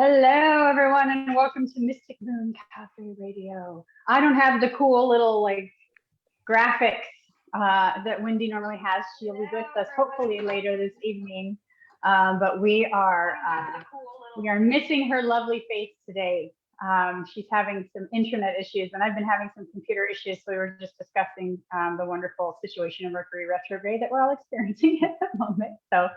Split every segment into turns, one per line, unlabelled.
Hello, everyone, and welcome to Mystic Moon Cafe Radio. I don't have the cool little graphics that Wendy normally has. She'll be with us hopefully later this evening, but we are missing her lovely face today. She's having some internet issues, and I've been having some computer issues. So we were just discussing the wonderful situation of Mercury retrograde that we're all experiencing at the moment. So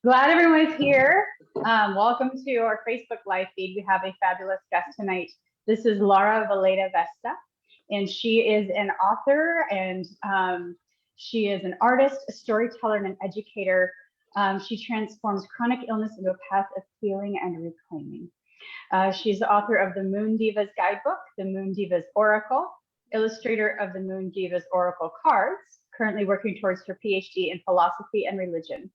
glad everyone's here. Welcome to our Facebook live feed. We have a fabulous guest tonight. This is Lara Veleda Vesta, and she is an author, and she is an artist, a storyteller, and an educator. She transforms chronic illness into a path of healing and reclaiming. She's the author of the Moon Divas Guidebook, the Moon Divas Oracle, illustrator of the Moon Divas Oracle cards, currently working towards her PhD in philosophy and religion,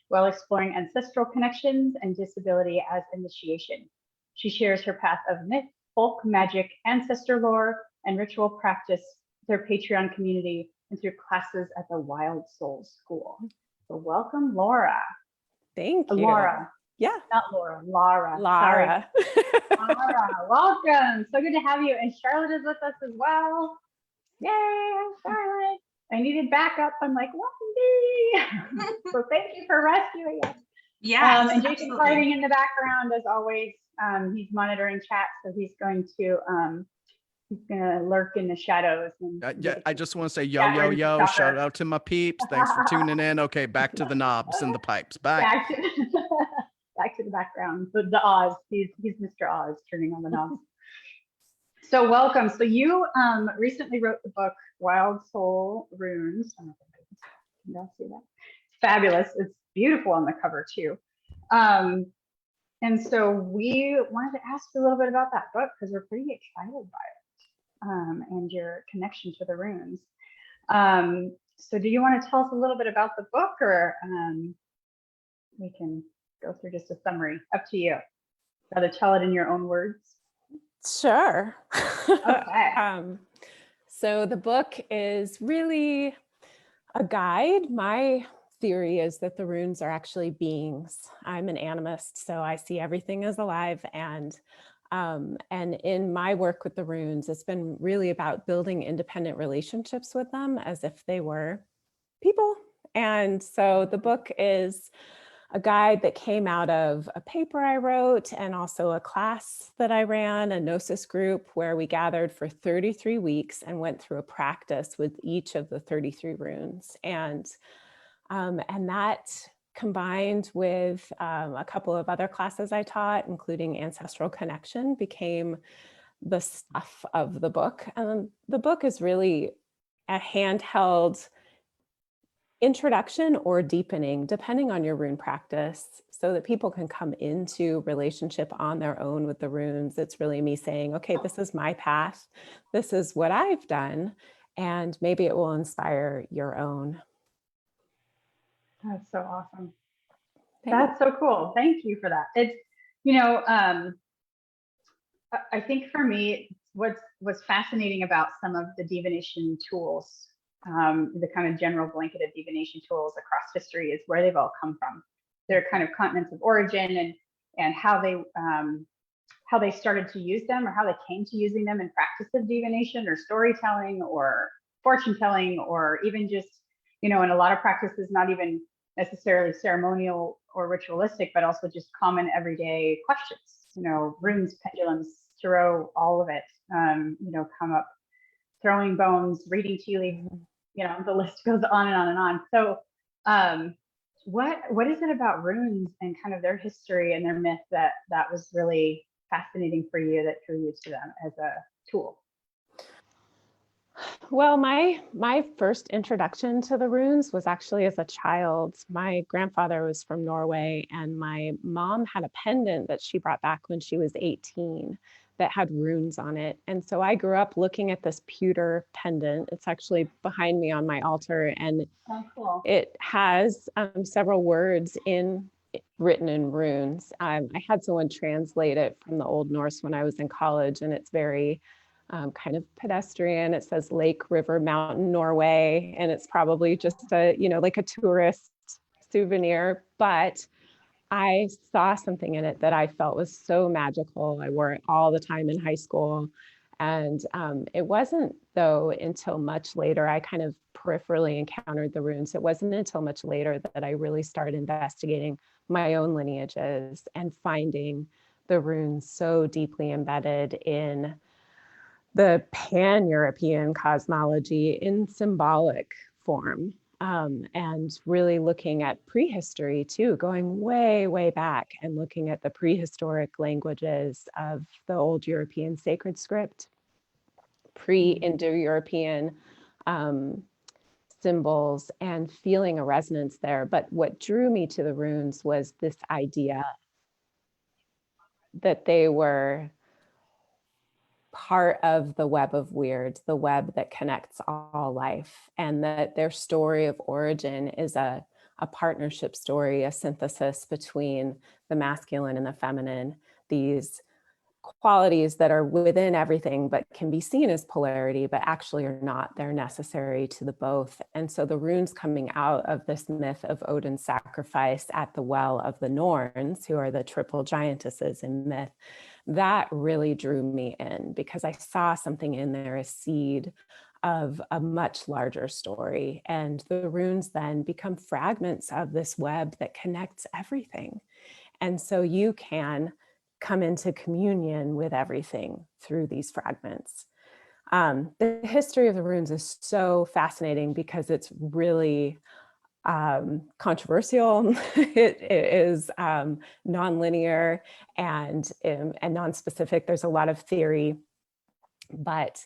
while exploring ancestral connections and dís-ability as initiation. She shares her path of myth, folk, magic, ancestor lore, and ritual practice with her Patreon community and through classes at the Wild Soul School. So welcome, Laura.
Thank you.
Laura.
Yeah.
Not Laura, Lara.
Lara.
Lara, welcome. So good to have you. And Charlotte is with us as well. Yay, Charlotte. I needed backup. I'm like, Wendy. So thank you for rescuing us.
Yeah.
And Jason's hiding in the background as always. He's monitoring chat, so he's going to lurk in the shadows. And
I just want to say yo. Shout out to my peeps. Thanks for tuning in. Okay, back to the knobs and the pipes. Bye.
Back to the background. The Oz. He's Mr. Oz turning on the knobs. So welcome. So you recently wrote the book Wild Soul Runes. I don't know if you can see that. It's fabulous. It's beautiful on the cover too. And so we wanted to ask you a little bit about that book because we're pretty excited by it and your connection to the runes. So do you want to tell us a little bit about the book, or we can go through just a summary? Up to you. Rather tell it in your own words.
Sure.
Okay.
So the book is really a guide. My theory is that the runes are actually beings. I'm an animist, so I see everything as alive. And in my work with the runes, it's been really about building independent relationships with them as if they were people. And so the book is a guide that came out of a paper I wrote and also a class that I ran, a Gnosis group, where we gathered for 33 weeks and went through a practice with each of the 33 runes. And that combined with a couple of other classes I taught, including Ancestral Connection, became the stuff of the book. And the book is really a handheld introduction or deepening, depending on your rune practice, so that people can come into relationship on their own with the runes. It's really me saying, okay, this is my path. This is what I've done. And maybe it will inspire your own.
That's so awesome. That's so cool. Thank you for that. It's, I think for me, what's fascinating about some of the divination tools, the kind of general blanket of divination tools across history, is where they've all come from. Their kind of continents of origin and how they started to use them, or how they came to using them in practice of divination or storytelling or fortune telling, or even just, in a lot of practices, not even necessarily ceremonial or ritualistic, but also just common everyday questions, runes, pendulums, tarot, all of it, come up, throwing bones, reading tea leaves, the list goes on and on and on. So what is it about runes and kind of their history and their myth that was really fascinating for you, that drew you to them as a tool?
Well, my first introduction to the runes was actually as a child. My grandfather was from Norway, and my mom had a pendant that she brought back when she was 18 that had runes on it. And so I grew up looking at this pewter pendant. It's actually behind me on my altar, and
cool.
It has several words written in runes. I had someone translate it from the Old Norse when I was in college, and it's very kind of pedestrian. It says Lake, River, Mountain, Norway, and it's probably just a, like a tourist souvenir. But I saw something in it that I felt was so magical. I wore it all the time in high school. And it wasn't, though, until much later, I kind of peripherally encountered the runes. It wasn't until much later that I really started investigating my own lineages and finding the runes so deeply embedded in the pan-European cosmology in symbolic form. And really looking at prehistory too, going way, way back and looking at the prehistoric languages of the old European sacred script, pre-Indo-European symbols, and feeling a resonance there. But what drew me to the runes was this idea that they were part of the web of weird, the web that connects all life, and that their story of origin is a partnership story, a synthesis between the masculine and the feminine, these qualities that are within everything but can be seen as polarity, but actually are not. They're necessary to the both. And so the runes coming out of this myth of Odin's sacrifice at the well of the Norns, who are the triple giantesses in myth, that really drew me in because I saw something in there, a seed of a much larger story. And the runes then become fragments of this web that connects everything. And so you can come into communion with everything through these fragments. The history of the runes is so fascinating because it's really controversial. It is nonlinear and non-specific. There's a lot of theory, but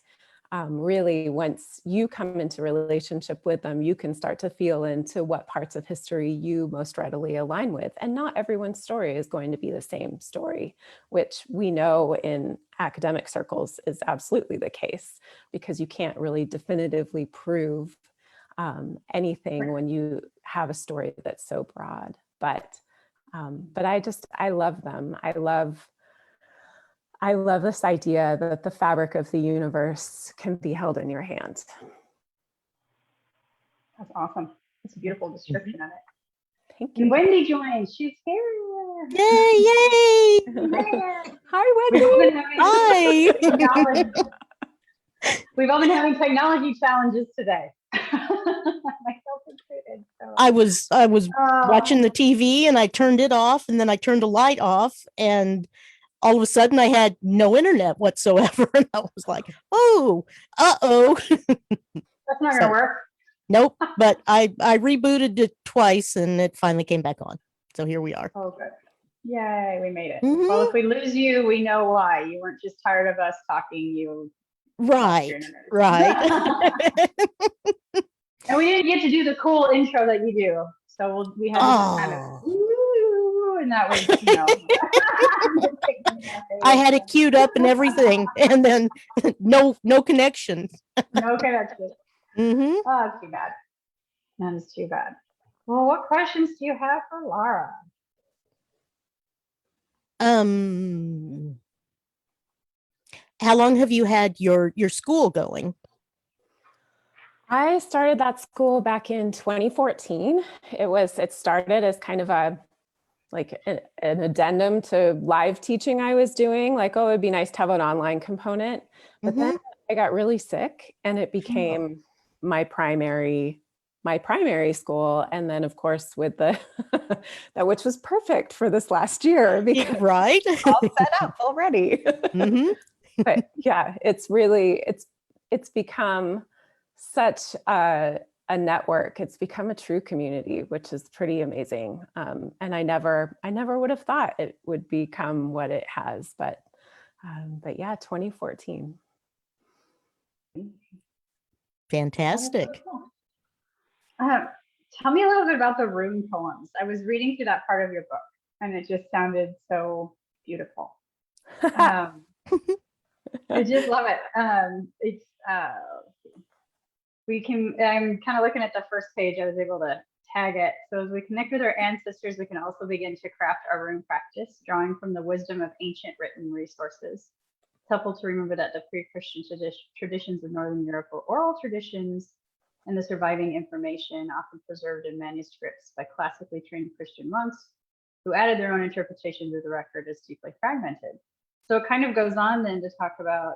really once you come into relationship with them, you can start to feel into what parts of history you most readily align with. And not everyone's story is going to be the same story, which we know in academic circles is absolutely the case, because you can't really definitively prove anything when you have a story that's so broad. But I love them. I love this idea that the fabric of the universe can be held in your hand.
That's awesome. It's a beautiful description of it.
Thank you.
And Wendy joined. She's here.
Yay!
Hi,
We've all
Wendy.
been having
Hi.
We've all been having technology challenges today. Myself included. So.
I was watching the TV and I turned it off, and then I turned the light off, and all of a sudden I had no internet whatsoever. And I was like, oh, uh-oh.
That's not gonna work.
Nope. But I rebooted it twice and it finally came back on. So here we are.
Oh, good. Yay, we made it.
Mhm.
Well, if we lose you, we know why. You weren't just tired of us talking. You lost your
Right.
internet.
Right.
And we didn't get to do the cool intro that you do. So we had to just kind of,
Oh.
ooh, and that was, you know.
I had it queued up and everything, and then no connection.
No connection.
Mm-hmm.
Oh, that's too bad. That is too bad. Well, what questions do you have for Lara?
How long have you had your school going?
I started that school back in 2014. It started as kind of an addendum to live teaching I was doing, like, oh, it'd be nice to have an online component. But then I got really sick and it became my primary school. And then of course with the, that which was perfect for this last year because
Right.
it's all set up already. But yeah, it's become such a network. It's become a true community, which is pretty amazing. And I never would have thought it would become what it has, but yeah, 2014.
Fantastic.
Tell me a little bit about the rune poems. I was reading through that part of your book and it just sounded so beautiful. I just love it. I'm kind of looking at the first page. I was able to tag it. So as we connect with our ancestors, we can also begin to craft our rune practice, drawing from the wisdom of ancient written resources. It's helpful to remember that the pre-Christian traditions of Northern Europe were oral traditions, and the surviving information, often preserved in manuscripts by classically trained Christian monks, who added their own interpretation to the record is deeply fragmented. So it kind of goes on then to talk about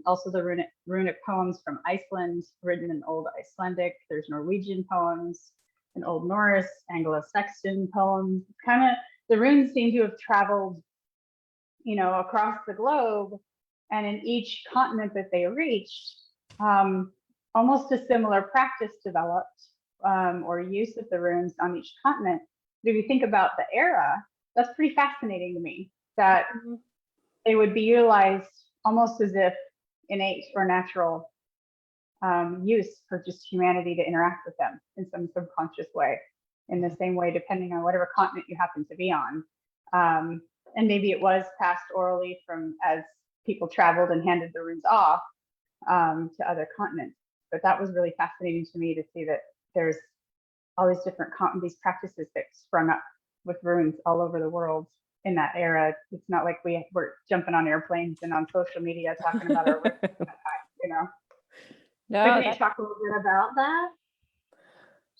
also the runic poems from Iceland, written in Old Icelandic. There's Norwegian poems, and Old Norse, Anglo-Saxon poems. Kind of the runes seem to have traveled, you know, across the globe, and in each continent that they reached, almost a similar practice developed, or use of the runes on each continent. But if you think about the era, that's pretty fascinating to me, that they would be utilized almost as if innate or natural use for just humanity to interact with them in some subconscious way, in the same way, depending on whatever continent you happen to be on. And maybe it was passed orally from as people traveled and handed the runes off to other continents. But that was really fascinating to me to see that there's all these different these practices that sprung up with runes all over the world in that era. It's not like we were jumping on airplanes and on social media talking about our runes at that time, you know.
No,
So can you talk a little bit about that?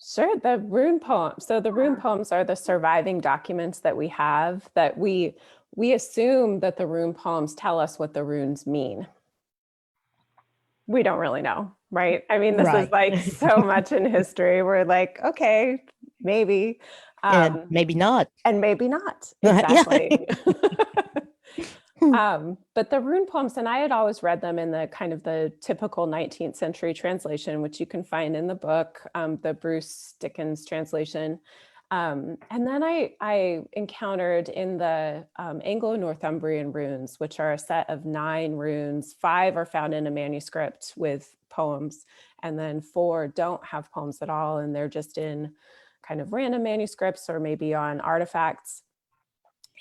Sure. The rune poems. So the rune poems are the surviving documents that we have, that we assume that the rune poems tell us what the runes mean. We don't really know, right? I mean, this
Right.
is like so much in history. We're like, okay, maybe.
And maybe not.
And maybe not.
Yeah.
Exactly. But the rune poems, and I had always read them in the kind of the typical 19th century translation, which you can find in the book, the Bruce Dickens translation. And then I encountered in the Anglo-Northumbrian Runes, which are a set of 9 runes. 5 are found in a manuscript with poems, and then 4 don't have poems at all, and they're just in kind of random manuscripts or maybe on artifacts.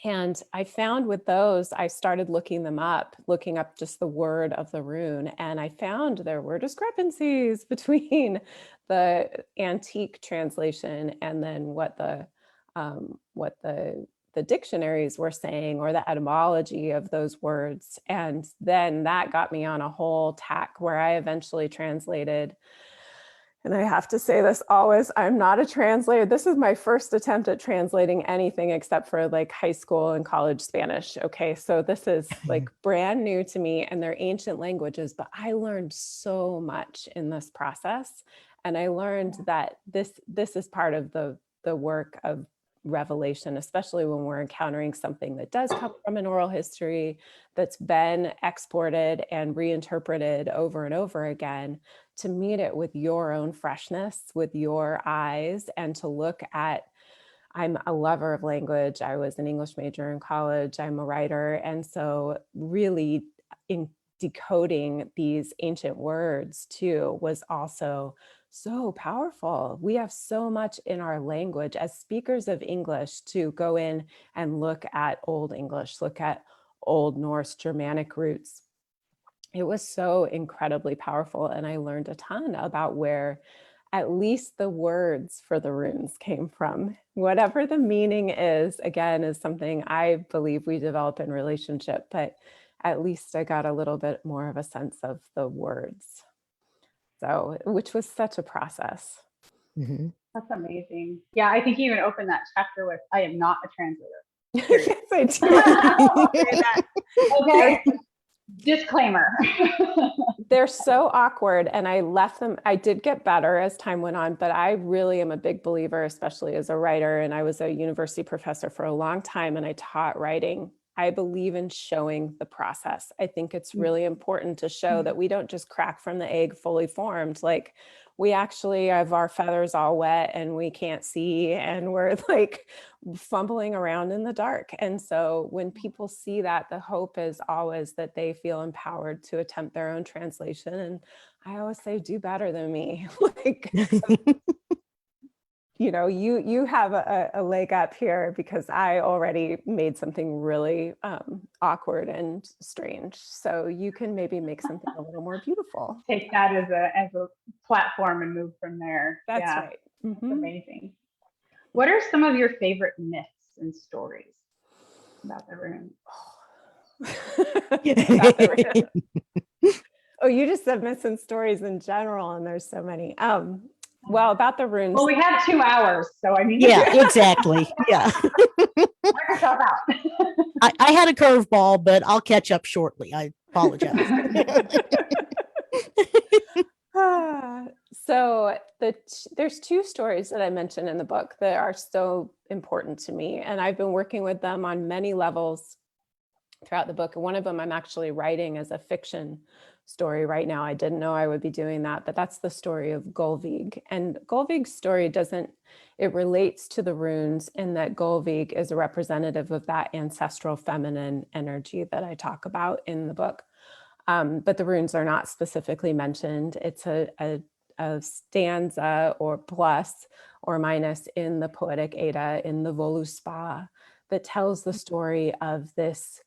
And I found with those, I started looking up just the word of the rune, and I found there were discrepancies between the antique translation and then what the dictionaries were saying, or the etymology of those words. And then that got me on a whole tack where I eventually translated. And I have to say this always, I'm not a translator. This is my first attempt at translating anything except for like high school and college Spanish. Okay, so this is like brand new to me, and they're ancient languages, but I learned so much in this process. And I learned that this is part of the work of revelation, especially when we're encountering something that does come from an oral history that's been exported and reinterpreted over and over again, to meet it with your own freshness, with your eyes, and to look at, I'm a lover of language. I was an English major in college. I'm a writer. And so really in decoding these ancient words too was also so powerful. We have so much in our language as speakers of English to go in and look at Old English, look at Old Norse, Germanic roots. It was so incredibly powerful. And I learned a ton about where at least the words for the runes came from. Whatever the meaning is, again, is something I believe we develop in relationship, but at least I got a little bit more of a sense of the words. So, which was such a process.
Mm-hmm.
That's amazing. Yeah, I think you even opened that chapter with, I am not a translator.
Yes, I do.
Okay. Disclaimer.
They're so awkward, and I left them. I did get better as time went on, but I really am a big believer, especially as a writer. And I was a university professor for a long time, and I taught writing. I believe in showing the process. I think it's really important to show that we don't just crack from the egg fully formed. Like, we actually have our feathers all wet and we can't see, and we're like fumbling around in the dark. And so when people see that, the hope is always that they feel empowered to attempt their own translation. And I always say, do better than me. Like, you know, you have a leg up here, because I already made something really awkward and strange. So you can maybe make something a little more beautiful.
Take that as a platform and move from there.
That's
yeah,
right.
That's amazing. What are some of your favorite myths and stories about the rune?
About the rune. Oh, you just said myths and stories in general, and there's so many. Well, about the runes.
Well, we have 2 hours, so I mean.
Yeah, exactly. Yeah.
Knock yourself out.
I had a curveball, but I'll catch up shortly. I apologize.
So there's two stories that I mentioned in the book that are so important to me, and I've been working with them on many levels throughout the book. And one of them I'm actually writing as a fiction story right now. I didn't know I would be doing that, but that's the story of Gullveig. And Gullveig's story it relates to the runes in that Gullveig is a representative of that ancestral feminine energy that I talk about in the book. But the runes are not specifically mentioned. It's a stanza or plus or minus in the Poetic Edda, in the Voluspa, that tells the story of this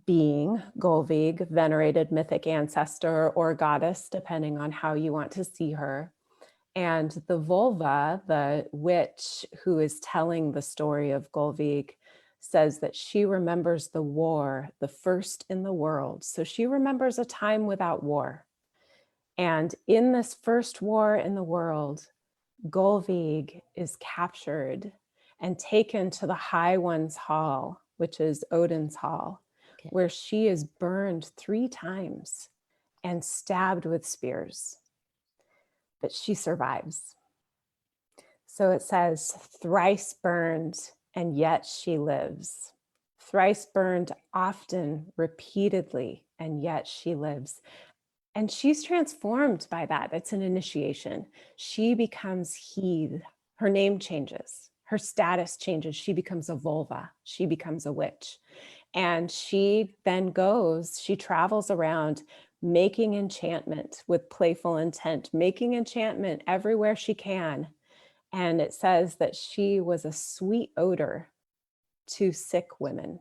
being, Gullveig, venerated mythic ancestor or goddess, depending on how you want to see her. And the vulva, the witch who is telling the story of Gullveig, says that she remembers the war, the first in the world. So she remembers a time without war. And in this first war in the world, Gullveig is captured and taken to the High One's Hall, which is Odin's hall, where she is burned 3 times and stabbed with spears. But she survives. So it says, thrice burned, and yet she lives. Thrice burned often, repeatedly, and yet she lives. And she's transformed by that. It's an initiation. She becomes he. Her name changes. Her status changes. She becomes a vulva. She becomes a witch. And she then she travels around making enchantment with playful intent, making enchantment everywhere she can. And it says that she was a sweet odor to sick women.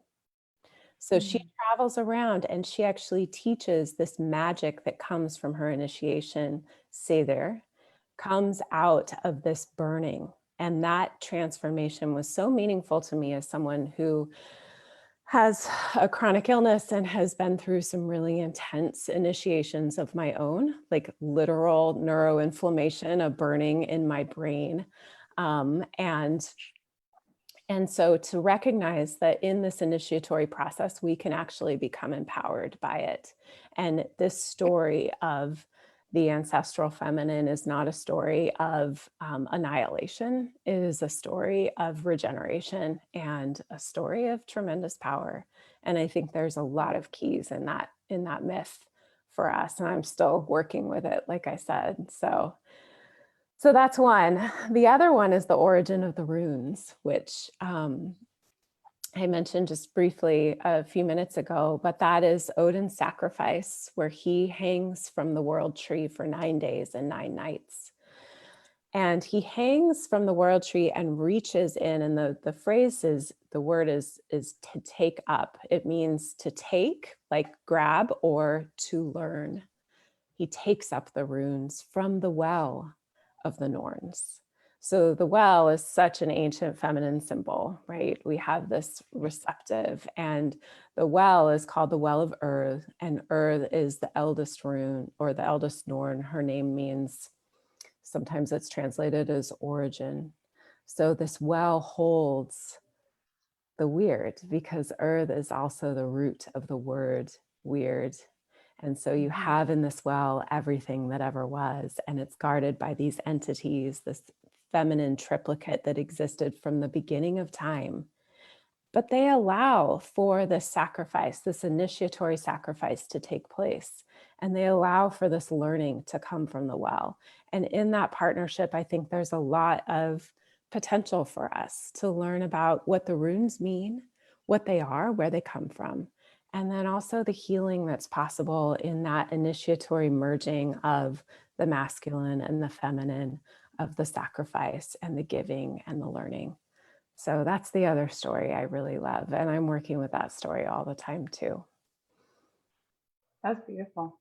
So she travels around and she actually teaches this magic that comes from her initiation, Seidr, comes out of this burning. And that transformation was so meaningful to me as someone who has a chronic illness and has been through some really intense initiations of my own, like literal neuroinflammation, a burning in my brain. And so to recognize that in this initiatory process, we can actually become empowered by it. And this story of the ancestral feminine is not a story of annihilation. It is a story of regeneration and a story of tremendous power. And I think there's a lot of keys in that myth for us. And I'm still working with it, like I said. So that's one. The other one is the origin of the runes, which I mentioned just briefly a few minutes ago, but that is Odin's sacrifice, where he hangs from the world tree for 9 days and 9 nights. And he hangs from the world tree and reaches in, and the phrase is, the word is to take up. It means to take, like grab, or to learn. He takes up the runes from the well of the Norns. So the well is such an ancient feminine symbol, right? We have this receptive, and the well is called the Well of Urd, and Urd is the eldest rune or the eldest Norn. Her name means, sometimes it's translated as origin. So this well holds the weird, because Urd is also the root of the word weird. And so you have in this well everything that ever was, and it's guarded by these entities, this feminine triplicate that existed from the beginning of time. But they allow for this sacrifice, this initiatory sacrifice to take place. And they allow for this learning to come from the well. And in that partnership, I think there's a lot of potential for us to learn about what the runes mean, what they are, where they come from. And then also the healing that's possible in that initiatory merging of the masculine and the feminine, of the sacrifice and the giving and the learning. So that's the other story I really love. And I'm working with that story all the time too.
That's beautiful.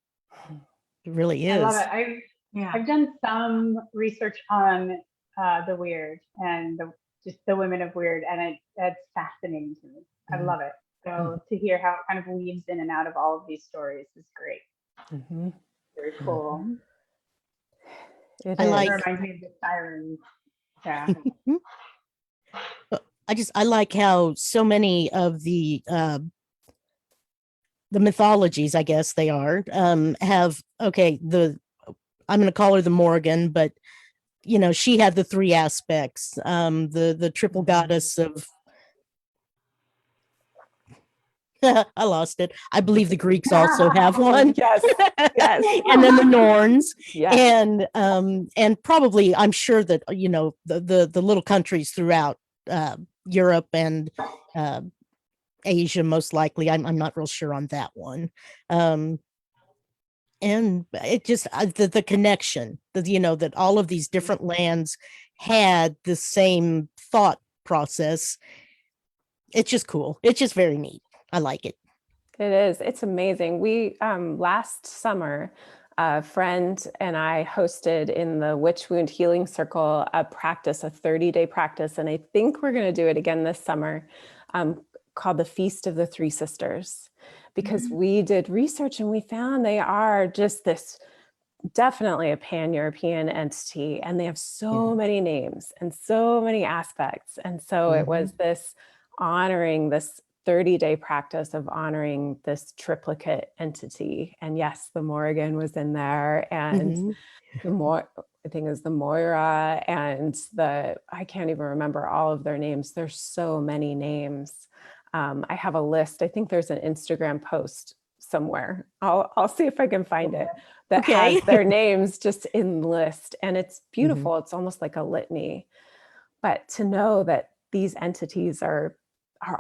It really is.
I love it. I've done some research on the weird and just the women of weird, and it's fascinating to me. I love it. So to hear how it kind of weaves in and out of all of these stories is great. Very cool.
I like.
It reminds me of the sirens. Yeah.
I like how so many of the mythologies, I guess they are, have, okay, I'm going to call her the Morrigan, but you know, she had the three aspects, the triple goddess of, I lost it. I believe the Greeks also have one.
Yes, yes.
And then the Norns,
Yes.
and probably I'm sure that, you know, the little countries throughout Europe and Asia, most likely. I'm not real sure on that one. And it just the connection that, you know, that all of these different lands had the same thought process. It's just cool. It's just very neat. I like it.
It is. It's amazing. We last summer, a friend and I hosted in the Witch Wound Healing Circle a 30-day practice, and I think we're going to do it again this summer, called the Feast of the Three Sisters, because we did research and we found they are just this, definitely a pan-European entity, and they have so many names and so many aspects. And so it was this honoring, this 30-day practice of honoring this triplicate entity. And yes, the Morrigan was in there, and I think it was the Moira, and I can't even remember all of their names. There's so many names. I have a list. I think there's an Instagram post somewhere. I'll see if I can find it, that has their names just in list. And it's beautiful. It's almost like a litany. But to know that these entities are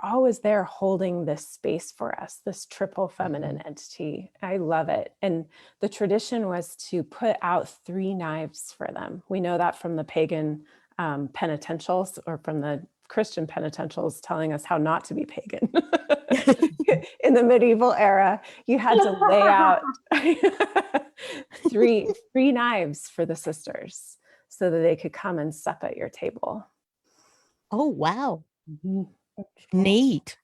always there holding this space for us, this triple feminine entity. I love it. And the tradition was to put out 3 knives for them. We know that from the pagan penitentials, or from the Christian penitentials telling us how not to be pagan. In the medieval era, you had to lay out three knives for the sisters so that they could come and sup at your table.
Oh, wow. Neat.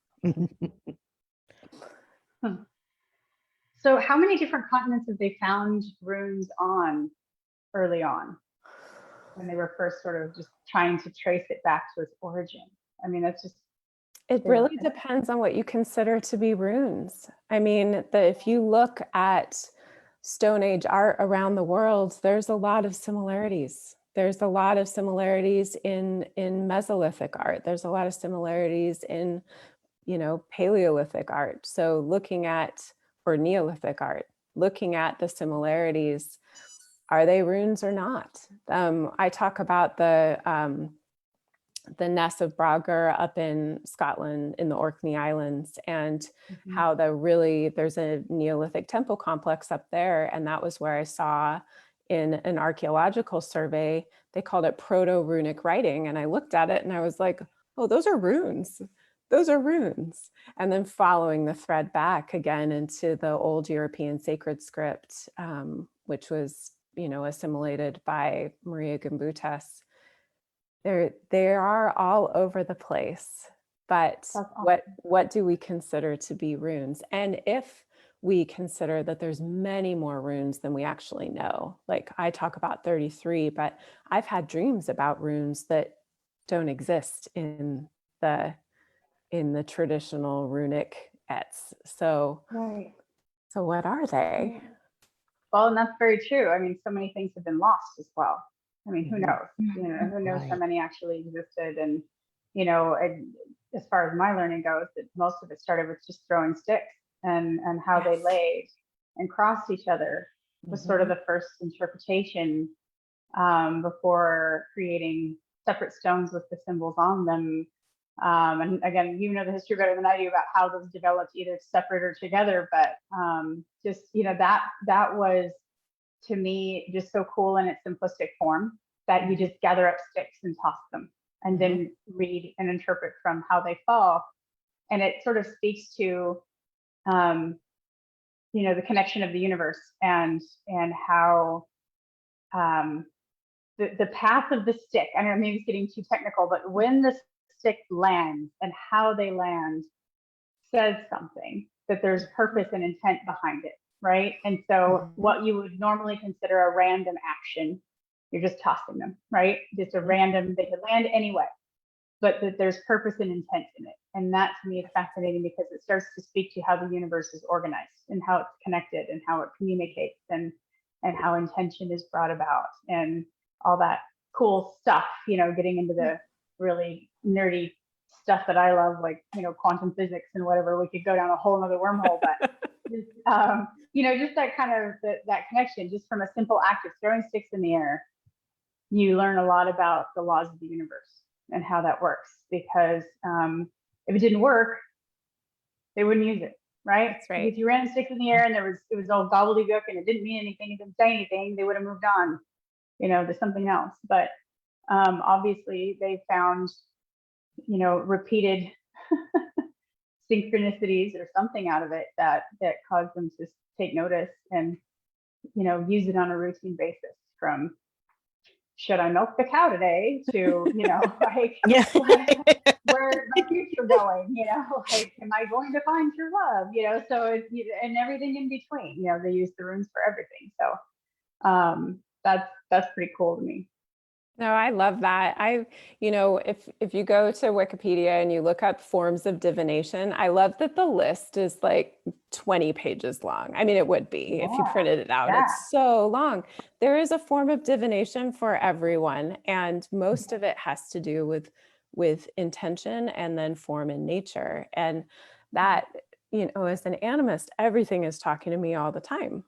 So how many different continents have they found runes on early on, when they were first sort of just trying to trace it back to its origin? I mean, that's just...
It really depends on what you consider to be runes. I mean, if you look at Stone Age art around the world, there's a lot of similarities. There's a lot of similarities in Mesolithic art. There's a lot of similarities in, you know, Paleolithic art. So looking at, or Neolithic art, looking at the similarities, are they runes or not? I talk about the Ness of Brodgar up in Scotland in the Orkney Islands, and how there's a Neolithic temple complex up there. And that was where I saw in an archaeological survey, they called it proto-runic writing. And I looked at it and I was like, oh, those are runes. Those are runes. And then following the thread back again into the old European sacred script, which was, you know, assimilated by Maria Gimbutas. They are all over the place, but what do we consider to be runes? And if we consider that there's many more runes than we actually know, like I talk about 33, but I've had dreams about runes that don't exist in the traditional runic ets. So, so what are they?
Well, and that's very true. I mean, so many things have been lost as well. I mean, who knows? You know, who knows how many actually existed? And, you know, as far as my learning goes, that most of it started with just throwing sticks, and how they laid and crossed each other was sort of the first interpretation, before creating separate stones with the symbols on them. And again, you know the history better than I do about how those developed either separate or together, but just, you know, that was, to me, just so cool in its simplistic form, that you just gather up sticks and toss them, and then read and interpret from how they fall. And it sort of speaks to, you know, the connection of the universe, and how the path of the stick, I don't know, maybe it's getting too technical, but when the stick lands and how they land says something, that there's purpose and intent behind it, right? And so what you would normally consider a random action, you're just tossing them, right? Just a random, they could land anyway. but that there's purpose and intent in it. And that to me is fascinating because it starts to speak to how the universe is organized and how it's connected and how it communicates and how intention is brought about and all that cool stuff, you know, getting into the really nerdy stuff that I love, like, you know, quantum physics and whatever. We could go down a whole nother wormhole, but you know, just that kind of that connection, just from a simple act of throwing sticks in the air, you learn a lot about the laws of the universe and how that works. Because if it didn't work, they wouldn't use it, right?
That's right.
If you ran sticks in the air and it was all gobbledygook and it didn't mean anything, it didn't say anything, they would have moved on, you know, to something else. But obviously they found, you know, repeated synchronicities or something out of it that caused them to take notice and, you know, use it on a routine basis, from should I milk the cow today to, you know, like,
Yeah.
where's my future going, you know, like, am I going to find true love, you know? So it's, and everything in between, you know, they use the runes for everything. So that's pretty cool to me.
No, I love that. You know, if you go to Wikipedia and you look up forms of divination, I love that the list is like 20 pages long. I mean, it would be if you printed it out.
Yeah.
It's so long. There is a form of divination for everyone, and most of it has to do with intention and then form in nature. And that, you know, as an animist, everything is talking to me all the time.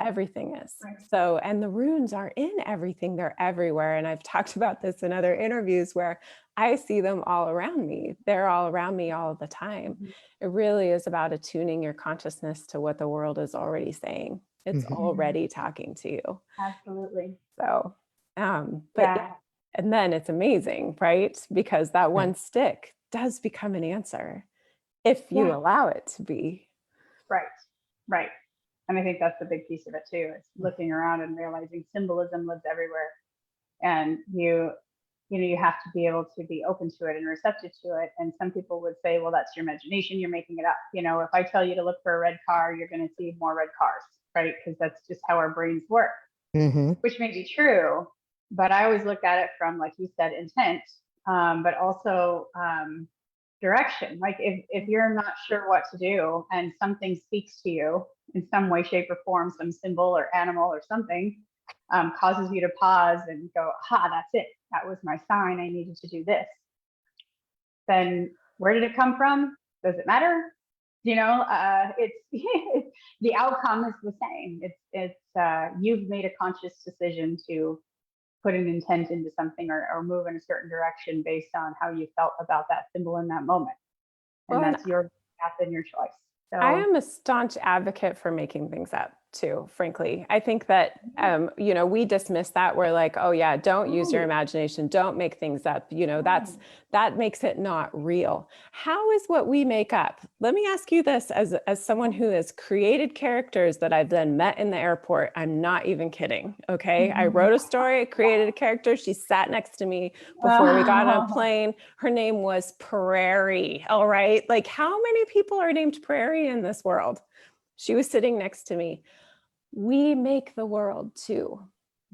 Everything is.
Right.
So, and the runes are in everything. They're everywhere. And I've talked about this in other interviews where I see them all around me. They're all around me all the time.
Mhm.
It really is about attuning your consciousness to what the world is already saying. It's
Mhm.
already talking to you.
Absolutely.
So, but
Yeah.
yeah. And then it's amazing, right? Because that one stick does become an answer if you
Yeah.
allow it to be.
Right. Right. And I think that's the big piece of it too, is looking around and realizing symbolism lives everywhere. And you have to be able to be open to it and receptive to it. And some people would say, well, that's your imagination, you're making it up. You know, if I tell you to look for a red car, you're going to see more red cars, right? Because that's just how our brains work, which may be true. But I always look at it from, like you said, intent, but also direction. Like if you're not sure what to do and something speaks to you in some way, shape, or form, some symbol or animal or something, causes you to pause and go, aha, that's it. That was my sign. I needed to do this. Then where did it come from? Does it matter? You know, it's the outcome is the same. It's you've made a conscious decision to put an intent into something or move in a certain direction based on how you felt about that symbol in that moment. And
Well,
that's your path and your choice. So
I am a staunch advocate for making things up too, frankly. I think that, you know, we dismiss that. We're like, oh yeah, don't use your imagination. Don't make things up. You know, that makes it not real. How is what we make up? Let me ask you this as someone who has created characters that I've then met in the airport. I'm not even kidding. Okay. I wrote a story, created a character. She sat next to me before we got on a plane. Her name was Prairie. All right. Like, how many people are named Prairie in this world? She was sitting next to me. We make the world too.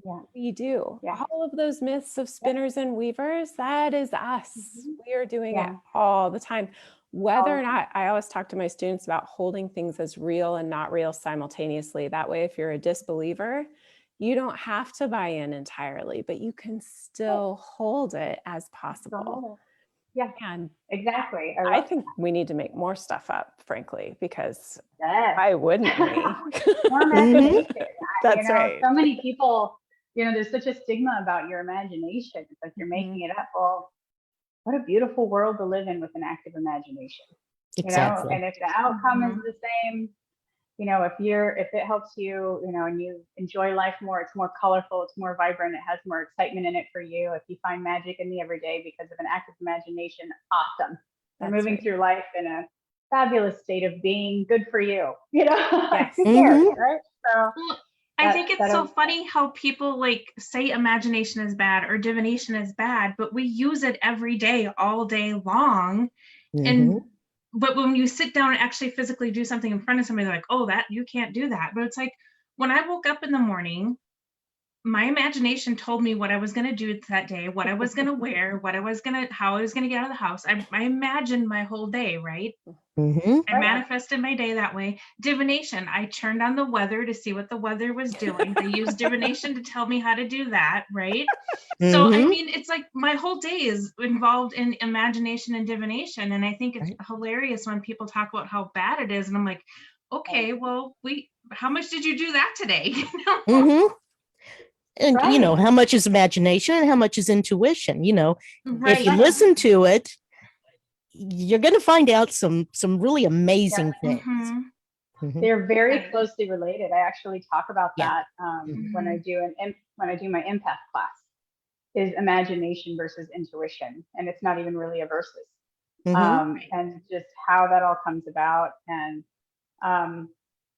Yeah.
We do.
Yeah.
All of those myths of spinners and weavers, that is us. We are doing it
Yeah.
all the time. Whether or not, I always talk to my students about holding things as real and not real simultaneously. That way, if you're a disbeliever, you don't have to buy in entirely, but you can still hold it as possible.
Yeah,
And
exactly.
I think we need to make more stuff up, frankly, because
yes.
why wouldn't we?
More imagination.
That's
you know,
right.
So many people, you know, there's such a stigma about your imagination. It's like you're making it up. Well, what a beautiful world to live in with an active imagination.
Exactly.
You know, and if the outcome is the same, you know, if it helps you, you know, and you enjoy life more, it's more colorful, it's more vibrant, it has more excitement in it for you. If you find magic in the everyday because of an active imagination, awesome. You're moving through life in a fabulous state of being. Good for you. You know,
Yes.
who cares, right? So
I think it's so funny how people like say imagination is bad or divination is bad, but we use it every day, all day long. And but when you sit down and actually physically do something in front of somebody, they're like, oh, that you can't do that. But it's like when I woke up in the morning, my imagination told me what I was going to do that day, what I was going to wear, how I was going to get out of the house. I imagined my whole day, right? I manifested my day that way. Divination, I turned on the weather to see what the weather was doing. They used divination to tell me how to do that, right? So, I mean, it's like my whole day is involved in imagination and divination. And I think it's hilarious when people talk about how bad it is. And I'm like, okay, well, how much did you do that today? You know?
And you know, how much is imagination and how much is intuition? You know, if you listen to it, you're going to find out some really amazing things.
They're very closely related. I actually talk about that when I do my empath class, is imagination versus intuition, and it's not even really a versus, and just how that all comes about, and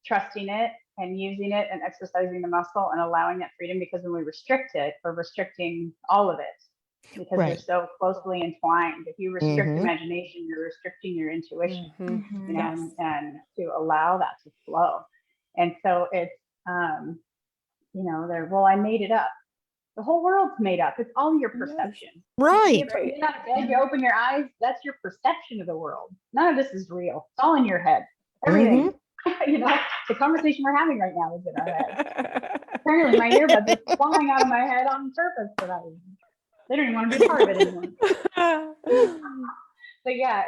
trusting it and using it and exercising the muscle and allowing that freedom, because when we restrict it, we're restricting all of it, because they're so closely entwined. If you restrict imagination, you're restricting your intuition, you know, and to allow that to flow. And so it's, you know, well, I made it up. The whole world's made up. It's all your perception.
Right.
You open your eyes, that's your perception of the world. None of this is real. It's all in your head. Everything. You know, the conversation we're having right now is in our head. Apparently my earbuds are flying out of my head on purpose for that reason. They don't even want to be part of it anymore. But yeah,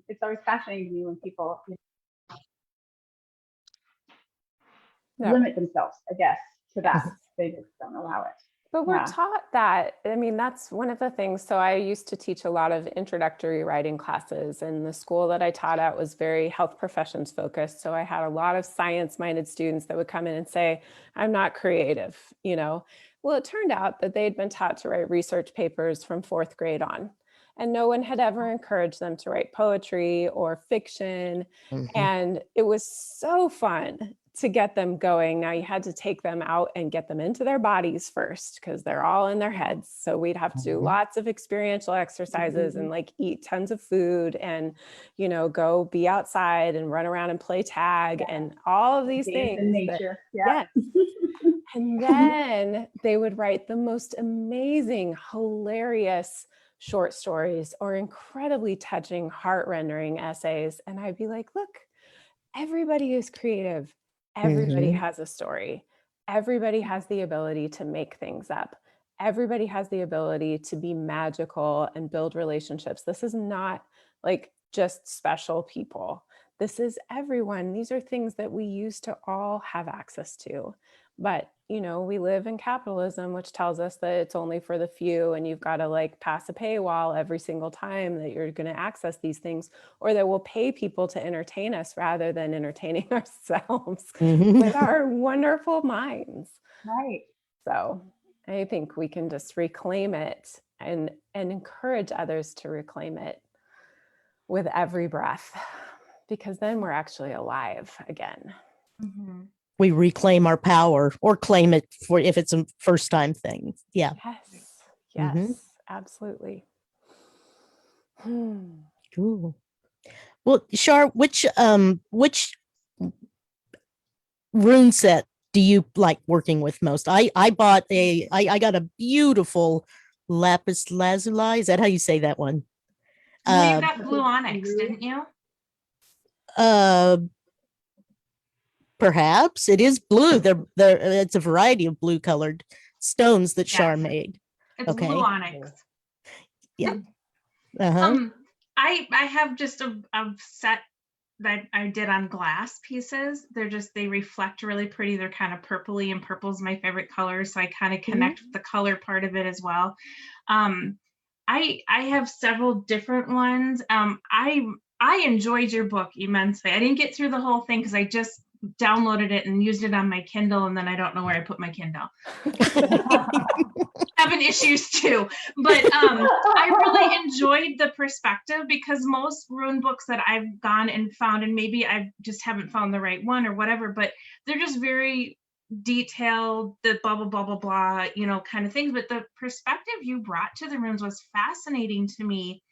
it's always fascinating to me when people limit themselves, I guess, to that. They just don't allow it.
But we're taught that. I mean, that's one of the things. So I used to teach a lot of introductory writing classes, and the school that I taught at was very health professions focused. So I had a lot of science-minded students that would come in and say, I'm not creative, you know. Well, it turned out that they'd been taught to write research papers from 4th grade on, and no one had ever encouraged them to write poetry or fiction. And it was so fun to get them going. Now you had to take them out and get them into their bodies first, because they're all in their heads. So we'd have to do lots of experiential exercises and like eat tons of food and, you know, go be outside and run around and play tag and all of these things.
In nature.
And then they would write the most amazing, hilarious short stories or incredibly touching, heart-rendering essays. And I'd be like, look, everybody is creative. Everybody has a story. Everybody has the ability to make things up. Everybody has the ability to be magical and build relationships. This is not like just special people. This is everyone. These are things that we used to all have access to. But, you know, we live in capitalism, which tells us that it's only for the few, and you've got to like pass a paywall every single time that you're going to access these things, or that we'll pay people to entertain us rather than entertaining ourselves with our wonderful minds.
Right.
So I think we can just reclaim it and encourage others to reclaim it with every breath, because then we're actually alive again.
We reclaim our power, or claim it for if it's a first time thing. Yes,
absolutely.
Cool. Well, Shar, which rune set do you like working with most? I got a beautiful lapis lazuli. Is that how you say that one?
You got blue onyx, didn't you?
Perhaps it is blue. It's a variety of blue colored stones that Shar made.
It's blue onyx.
Yeah.
I have just a set that I did on glass pieces. They reflect really pretty. They're kind of purpley, and purple's my favorite color, so I kind of connect with the color part of it as well. I have several different ones. I enjoyed your book immensely. I didn't get through the whole thing because I just downloaded it and used it on my Kindle, and then I don't know where I put my Kindle. Having issues too, but I really enjoyed the perspective, because most rune books that I've gone and found, and maybe I just haven't found the right one or whatever, but they're just very detailed, the blah blah blah blah blah, you know, kind of things. But the perspective you brought to the runes was fascinating to me,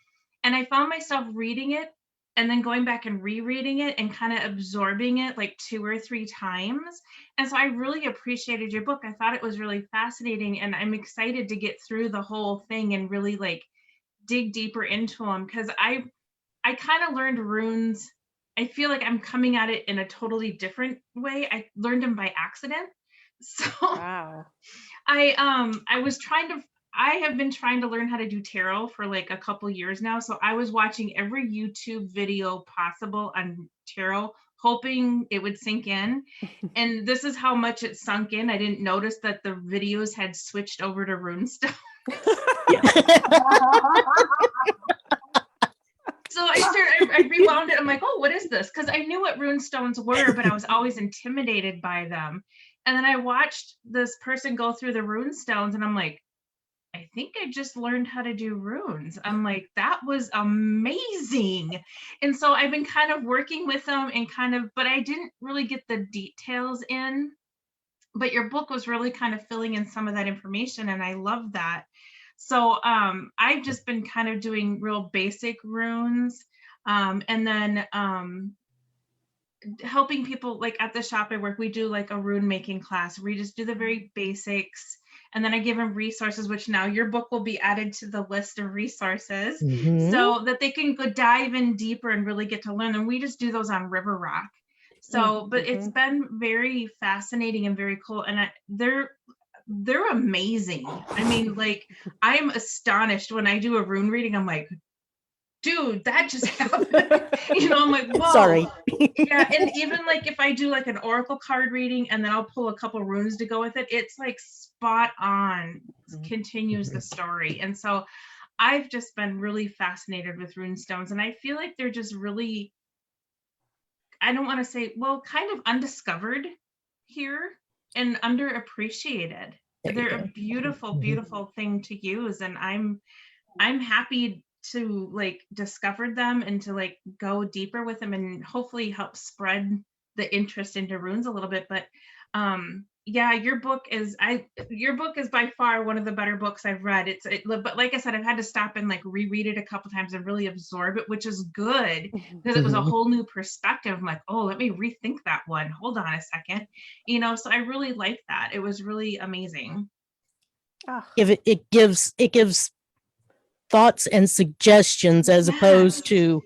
and I found myself reading it and then going back and rereading it and kind of absorbing it like 2 or 3 times. And so I really appreciated your book. I thought it was really fascinating, and I'm excited to get through the whole thing and really like dig deeper into them, because I kind of learned runes. I feel like I'm coming at it in a totally different way. I learned them by accident. So
Wow.
I have been trying to learn how to do tarot for like a couple years now. So I was watching every YouTube video possible on tarot, hoping it would sink in. And this is how much it sunk in. I didn't notice that the videos had switched over to Runestone. So I rewound it. I'm like, oh, what is this? Because I knew what runestones were, but I was always intimidated by them. And then I watched this person go through the runestones, and I'm like, I think I just learned how to do runes. I'm like, that was amazing. And so I've been kind of working with them and but I didn't really get the details in. But your book was really kind of filling in some of that information, and I love that. So I've just been kind of doing real basic runes, and then helping people. Like at the shop I work, we do like a rune making class. We just do the very basics, and then I give them resources, which now your book will be added to the list of resources, so that they can go dive in deeper and really get to learn. And we just do those on River Rock. So, but it's been very fascinating and very cool, and they're amazing. I mean, like, I am astonished when I do a rune reading. I'm like, dude, that just happened. You know, I'm like, whoa.
Sorry.
Yeah, and even like if I do like an oracle card reading and then I'll pull a couple runes to go with it, it's like spot on, continues the story. And so I've just been really fascinated with runestones, and I feel like they're just really, I don't want to say, well, kind of undiscovered here and underappreciated. They're a beautiful, beautiful thing to use, and I'm happy to like discover them and to like go deeper with them and hopefully help spread the interest into runes a little bit. But yeah, your book is by far one of the better books I've read. But like I said, I've had to stop and like reread it a couple times and really absorb it, which is good because it was a whole new perspective. I'm like, oh, let me rethink that one. Hold on a second. You know, so I really liked that. It was really amazing.
It gives thoughts and suggestions as opposed to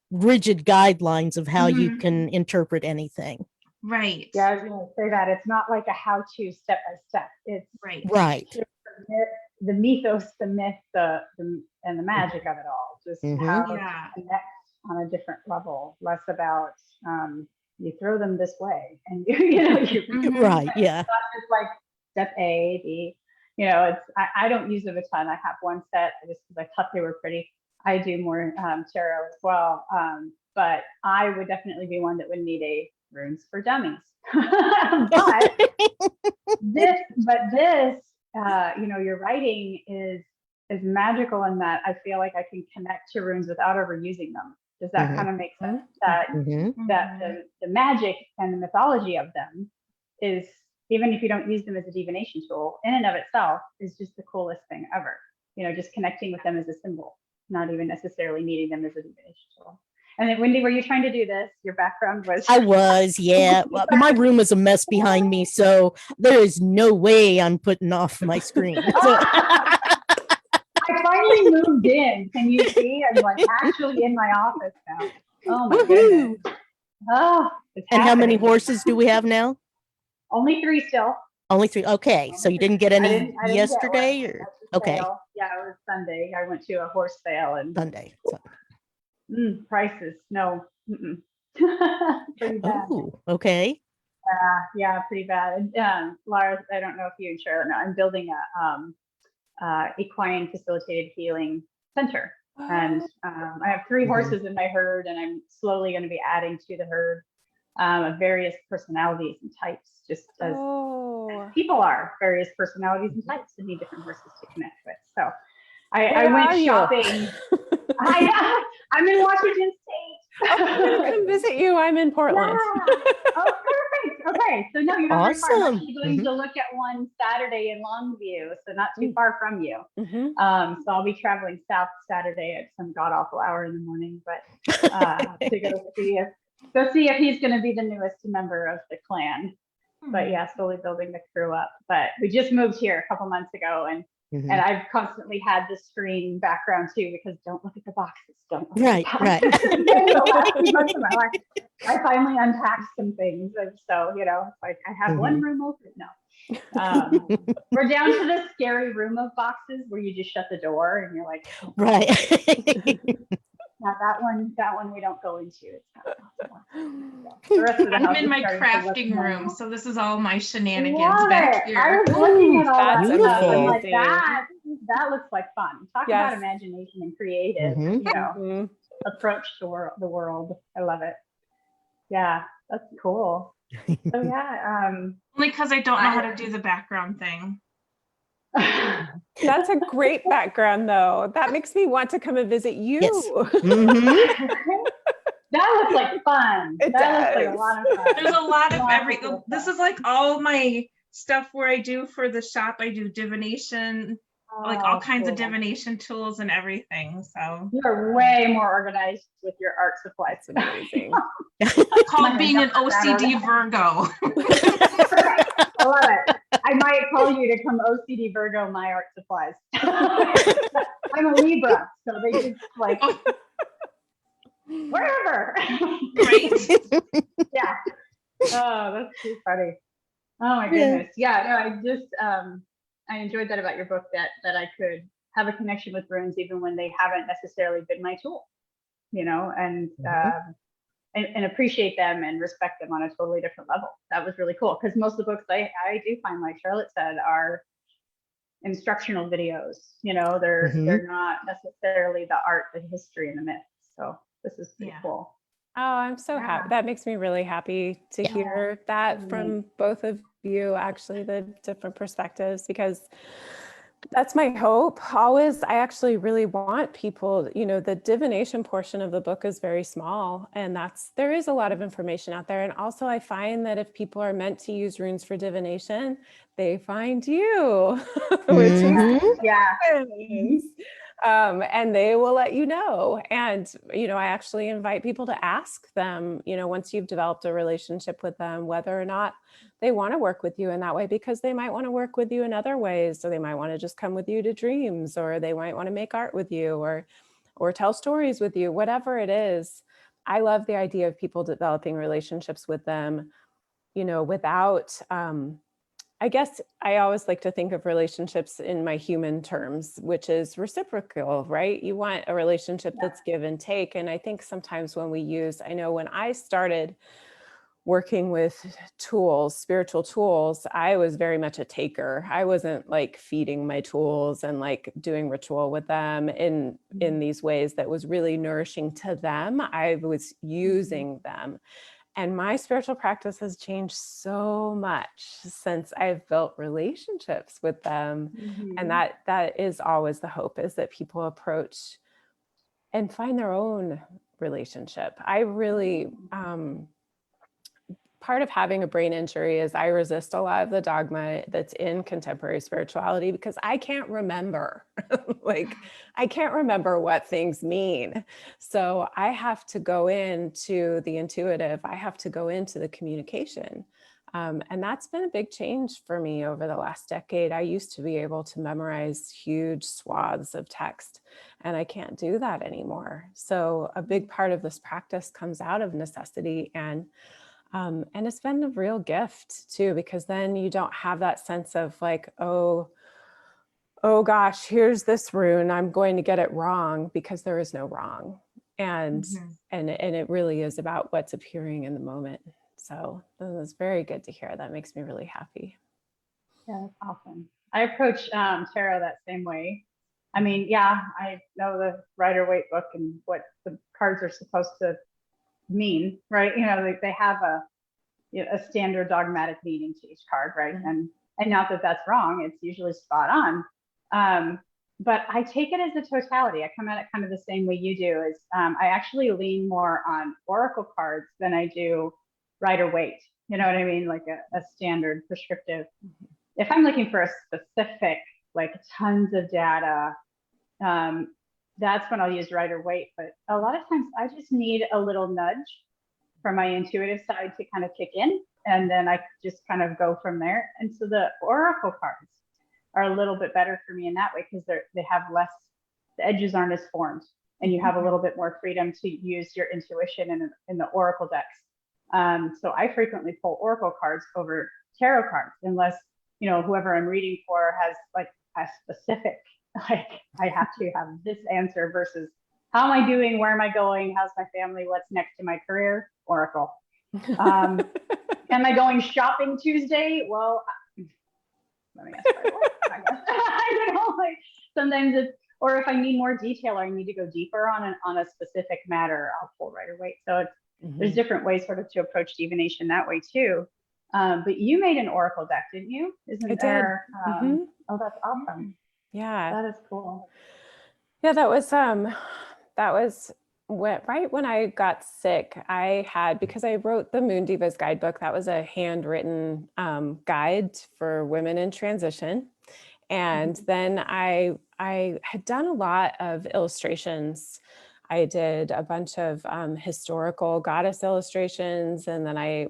rigid guidelines of how you can interpret anything.
Right.
Yeah, I was going to say that it's not like a how-to step by step. It's
right.
The mythos, the myth, and the magic of it all. Just how to connect on a different level. Less about you throw them this way, and you
right. Yeah.
It's not just like step A, B. You know, I don't use them a ton. I have one set just because I thought they were pretty. I do more tarot as well, but I would definitely be one that would need a runes for dummies. but this, your writing is magical in that I feel like I can connect to runes without overusing them. Does that kind of make sense? That the magic and the mythology of them is, even if you don't use them as a divination tool, in and of itself is just the coolest thing ever. You know, just connecting with them as a symbol, not even necessarily needing them as a divination tool. And then, Wendy, were you trying to do this? Your background was? I was,
yeah. Well, my room is a mess behind me, so there is no way I'm putting off my screen.
I finally moved in. Can you see? I'm like actually in my office now. Oh my goodness. Oh,
and how many horses do we have now?
Only 3 still.
Only 3. Okay, so you didn't get any yesterday, or okay?
Yeah, it was Sunday. I went to a horse sale and
Sunday.
Prices, no. Pretty bad.
Oh, okay.
Yeah, pretty bad. Lara, I don't know if you and Charlotte know, I'm building a equine facilitated healing center, and I have 3 horses in my herd, and I'm slowly going to be adding to the herd of various personalities and types, just as people are various personalities and types that need different horses to connect with. So I went shopping. I'm in Washington State.
I'm going to come visit you. I'm in Portland.
Yeah. Oh, perfect. Okay, so no, you're not very far. I'm
Awesome.
actually going to look at one Saturday in Longview, so not too far from you.
Mhm.
So I'll be traveling south Saturday at some god awful hour in the morning, but to go see if he's going to be the newest member of the clan. But yeah, slowly building the crew up. But we just moved here a couple months ago, and I've constantly had the screen background too, because don't look at the boxes. Don't look
Right,
at the
right.
boxes. The last 2 months of my life, I finally unpacked some things, and so it's like I have one room open. No, we're down to the scary room of boxes where you just shut the door and you're like, oh,
Right.
yeah, that one we don't go into. It's not possible. The rest of the
I'm
house
in
is
my
starting to look
crafting room,
normal.
so this is all my shenanigans
Love
back
it.
here.
I was looking at all that
That's
stuff. I'm like,
amazing.
that looks like fun. Talk about imagination and creative,
Mhm.
approach to the world. I love it. Yeah, that's cool. So yeah,
Only because I don't know how to do the background thing.
That's a great background, though. That makes me want to come and visit you.
Yes.
That looks like fun.
It
That looks like a
does.
lot of fun.
There's a lot of
cool
this
stuff.
is like all my stuff where I do for the shop. I do divination, like all kinds of
cool.
divination tools and everything. So
You're way more organized with your art supplies.
That's amazing.
called being an OCD Virgo.
I love it. I might call you to come OCD Virgo my art supplies. I'm a Libra, so they just like wherever.
Right?
Yeah. Oh, that's too funny. Oh my goodness. Yeah, no, I just I enjoyed that about your book, that I could have a connection with runes even when they haven't necessarily been my tool, and appreciate them and respect them on a totally different level. That was really cool, because most of the books I do find, like Charlotte said, are instructional videos. They're not necessarily the art, the history, and the myth. So this is pretty cool.
Oh, I'm so happy. That makes me really happy to hear that from both of you, actually, the different perspectives, because that's my hope always. I actually really want people, the divination portion of the book is very small, and there is a lot of information out there. And also I find that if people are meant to use runes for divination, they find you, which is and they will let you know. And, I actually invite people to ask them, once you've developed a relationship with them, whether or not they want to work with you in that way, because they might want to work with you in other ways. So they might want to just come with you to dreams, or they might want to make art with you, or tell stories with you, whatever it is. I love the idea of people developing relationships with them, without, I guess I always like to think of relationships in my human terms, which is reciprocal, right? You want a relationship that's give and take. And I think sometimes when I know when I started working with tools, spiritual tools, I was very much a taker. I wasn't like feeding my tools and like doing ritual with them in these ways that was really nourishing to them. I was using them. And my spiritual practice has changed so much since I've built relationships with them. And that is always the hope, is that people approach and find their own relationship. I really, part of having a brain injury is I resist a lot of the dogma that's in contemporary spirituality, because I can't remember, I can't remember what things mean. So I have to go into the intuitive, I have to go into the communication. And that's been a big change for me over the last decade. I used to be able to memorize huge swaths of text, and I can't do that anymore. So a big part of this practice comes out of necessity, and it's been a real gift too, because then you don't have that sense of like, oh gosh, here's this rune, I'm going to get it wrong, because there is no wrong. And it really is about what's appearing in the moment. So it was very good to hear. That makes me really happy.
Yeah, that's awesome. I approach tarot that same way. I mean, yeah, I know the Rider-Waite book and what the cards are supposed to mean, right? They have a standard dogmatic meaning to each card, right? And not that that's wrong, it's usually spot on. But I take it as a totality. I come at it kind of the same way you do. Is I actually lean more on oracle cards than I do Rider-Waite. You know what I mean? Like a standard prescriptive. If I'm looking for a specific, like tons of data, that's when I'll use Rider-Waite. But a lot of times I just need a little nudge from my intuitive side to kind of kick in, and then I just kind of go from there. And so the oracle cards are a little bit better for me in that way, because they have less, the edges aren't as formed, and you have a little bit more freedom to use your intuition in the oracle decks. So I frequently pull oracle cards over tarot cards, unless, you know, whoever I'm reading for has like a specific, like I have to have this answer versus how am I doing? Where am I going? How's my family? What's next in my career? Oracle. Am I going shopping Tuesday? Well, let me ask my wife, I guess. You know, like sometimes it's, or if I need more detail or I need to go deeper on a specific matter, I'll pull Rider-Waite. So it's, there's different ways sort of to approach divination that way too. But you made an oracle deck, didn't you? Isn't there? Oh, that's awesome.
Yeah.
That is cool.
Yeah, that was right when I got sick. I had, because I wrote the Moon Divas Guidebook, that was a handwritten guide for women in transition. And then I had done a lot of illustrations. I did a bunch of historical goddess illustrations, and then I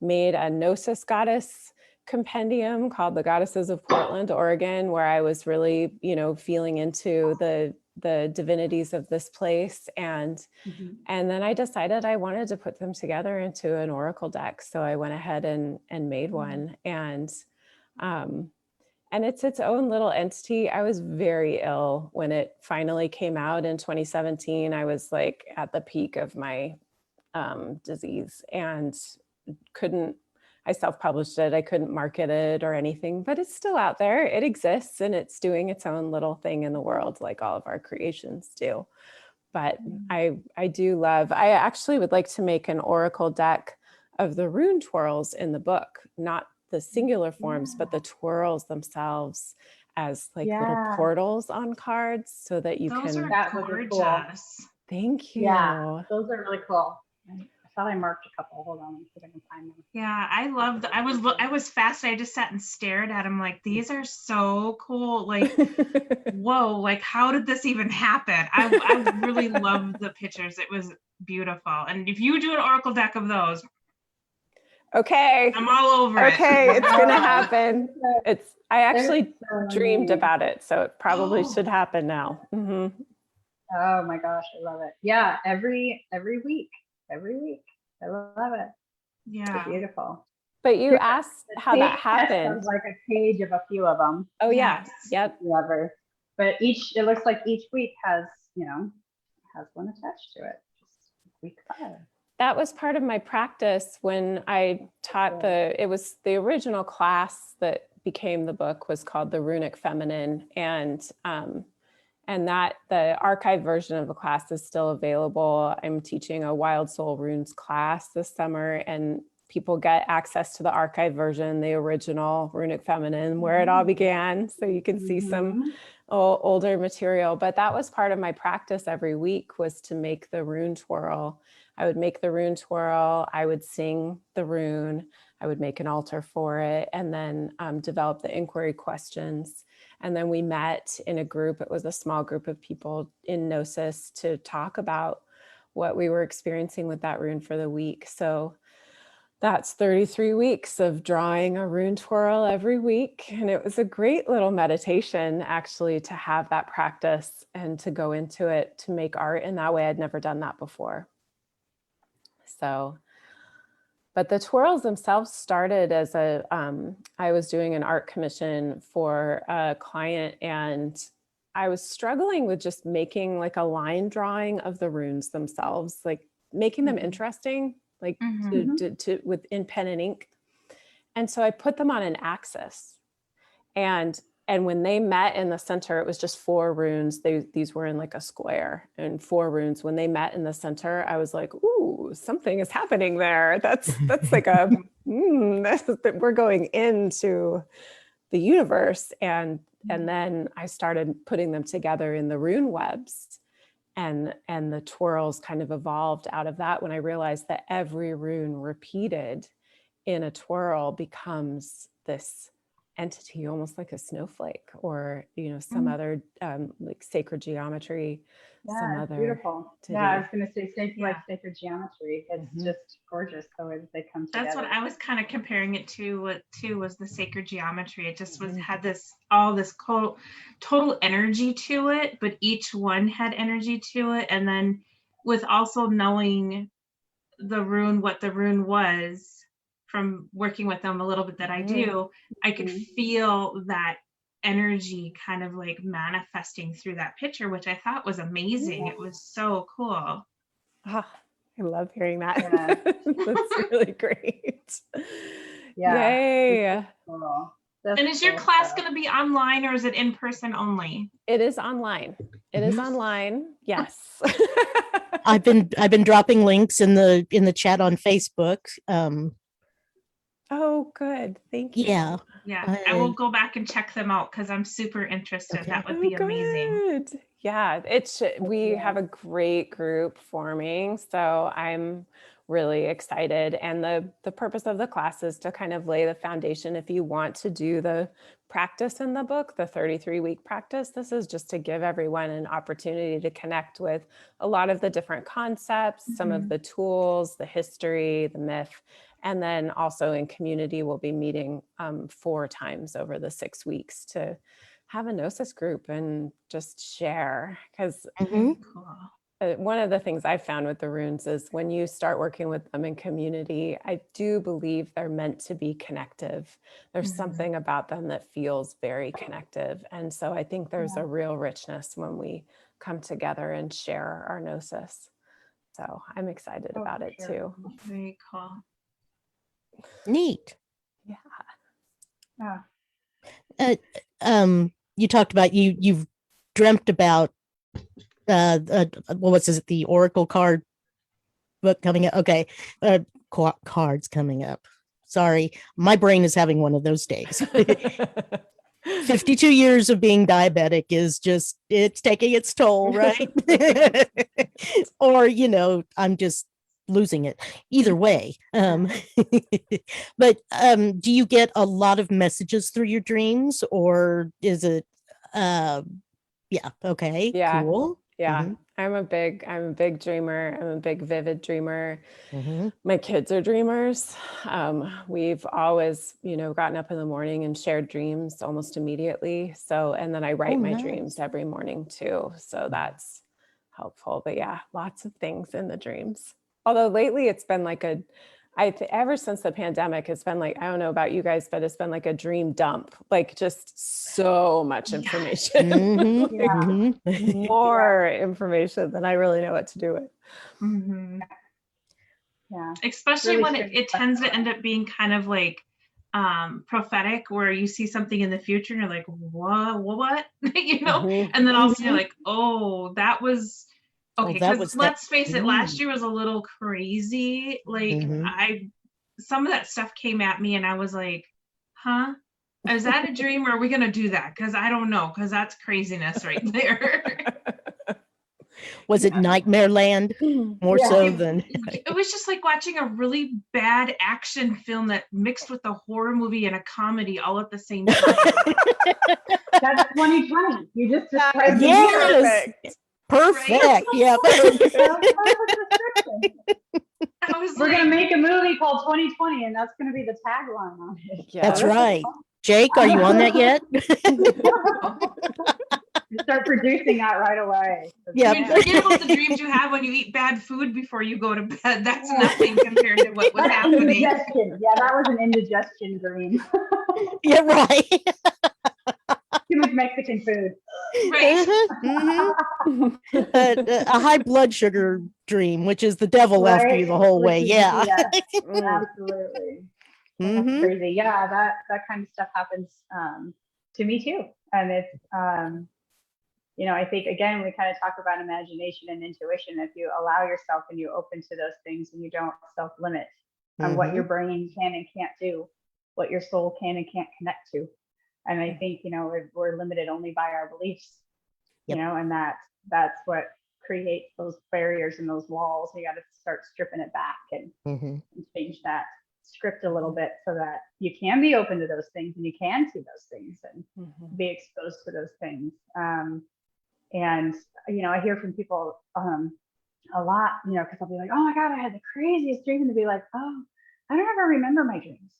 made a Gnosis goddess compendium called The Goddesses of Portland, Oregon, where I was really, you know, feeling into the divinities of this place. And then I decided I wanted to put them together into an oracle deck. So I went ahead and made one. And it's its own little entity. I was very ill when it finally came out in 2017. I was like at the peak of my disease, and I self-published it. I couldn't market it or anything, but it's still out there. It exists, and it's doing its own little thing in the world, like all of our creations do. But I actually would like to make an oracle deck of the rune twirls in the book, not the singular forms, but the twirls themselves as like little portals on cards, so that you
Those
can.
are gorgeous.
Thank you.
Yeah, those are really cool. I thought I marked a couple. Hold on, let's see if I can find them.
Yeah, I loved. I was fascinated. I just sat and stared at them like, these are so cool. Like, whoa! Like, how did this even happen? I really loved the pictures. It was beautiful. And if you do an oracle deck of those,
okay,
I'm all over it.
Okay, it's gonna happen. I actually dreamed about it, so it probably should happen now.
Oh my gosh, I love it. Yeah, every week. I love it.
Yeah,
it's beautiful.
But you asked how that happened.
Like a page of a few of them.
Oh yeah, yep.
Whoever. But it looks like each week has one attached to it. Just week 5.
That was part of my practice when I taught it was the original class that became the book was called the Runic Feminine, and that the archive version of the class is still available. I'm teaching a Wild Soul Runes class this summer, and people get access to the archive version, the original Runic Feminine, where it all began. So you can see some older material. But that was part of my practice every week, was to make the rune twirl. I would make the rune twirl, I would sing the rune, I would make an altar for it, and then develop the inquiry questions. And then we met in a group, it was a small group of people in Gnosis, to talk about what we were experiencing with that rune for the week. So that's 33 weeks of drawing a rune twirl every week. And it was a great little meditation, actually, to have that practice and to go into it, to make art in that way. I'd never done that before. So, but the twirls themselves started as I was doing an art commission for a client, and I was struggling with just making like a line drawing of the runes themselves, like making them interesting, like in pen and ink. And so I put them on an axis, and when they met in the center, it was just 4 runes. These were in like a square, and 4 runes. When they met in the center, I was like, ooh, something is happening there. That's like we're going into the universe. And then I started putting them together in the rune webs, and the twirls kind of evolved out of that, when I realized that every rune repeated in a twirl becomes this entity, almost like a snowflake, or some other like sacred geometry.
Yeah, it's beautiful. Yeah, I was going to say sacred geometry. It's just gorgeous the way that they come together.
That's what I was kind of comparing it to. Was the sacred geometry. It just had all this total energy to it, but each one had energy to it, and then with also knowing what the rune was from working with them a little bit that I do, I could feel that energy kind of like manifesting through that picture, which I thought was amazing. It was so cool.
I love hearing that.
Yeah.
That's really great.
Yeah.
Yay.
Cool.
And is your class going to be online, or is it in person only?
It is online. It is online. Yes.
I've been dropping links in the chat on Facebook.
Oh, good. Thank you.
Yeah.
Yeah, I will go back and check them out because I'm super interested. Okay. That would be amazing.
Yeah, we have a great group forming, so I'm really excited. And the purpose of the class is to kind of lay the foundation. If you want to do the practice in the book, the 33-week practice, this is just to give everyone an opportunity to connect with a lot of the different concepts, some of the tools, the history, the myth. And then also in community, we'll be meeting 4 times over the 6 weeks to have a Gnosis group and just share. Because one of the things I've found with the runes is when you start working with them in community, I do believe they're meant to be connective. There's something about them that feels very connective. And so I think there's a real richness when we come together and share our Gnosis. So I'm excited about it too.
Very cool.
Neat.
Yeah.
You talked about you've dreamt about what was it, the Oracle card book coming up? Okay, cards coming up. Sorry, my brain is having one of those days. 52 years of being diabetic is just, it's taking its toll, right? Or, I'm just losing it. Either way. But do you get a lot of messages through your dreams, or is it cool.
Yeah. I'm a big dreamer. I'm a big vivid dreamer. My kids are dreamers. We've always, gotten up in the morning and shared dreams almost immediately. So, and then I write my dreams every morning too. So that's helpful. But yeah, lots of things in the dreams. Although lately it's been like ever since the pandemic, it's been like, I don't know about you guys, but it's been like a dream dump, like just so much information, more information than I really know what to do with.
Yeah. Especially really when it tends to end up being kind of like prophetic, where you see something in the future and you're like, what? And then also you're like, oh, that was okay, because let's face it, last year was a little crazy. Like some of that stuff came at me and I was like, huh? Is that a dream, or are we going to do that? Because I don't know, because that's craziness right there.
Was it Nightmare Land more so than?
It was just like watching a really bad action film that mixed with a horror movie and a comedy all at the same time.
That's 2020. You just described the
yes. Perfect. Right? Yep.
We're going to make a movie called 2020, and that's going to be the tagline on it.
Yeah, that's right. Jake, are you on that yet?
Start producing that right away.
Yeah.
I mean, forget about the dreams you have when you eat bad food before you go to bed. That's nothing compared to what was happening.
Indigestion. Yeah, that was an indigestion dream.
Yeah, right.
Too much Mexican food.
Right.
A high blood sugar dream, which is the devil after you the whole way. Yeah.
Absolutely. That's crazy. Yeah, that kind of stuff happens to me too. And it's I think again we kind of talk about imagination and intuition. If you allow yourself and you open to those things and you don't self-limit on what your brain can and can't do, what your soul can and can't connect to. And I think we're limited only by our beliefs, and that's what creates those barriers and those walls. You got to start stripping it back and change that. script a little bit so that you can be open to those things and you can see those things and be exposed to those things. And, you know, I hear from people a lot, you know, because I'll be like, oh my God, I had the craziest dream. And they'll be like, oh, I don't ever remember my dreams.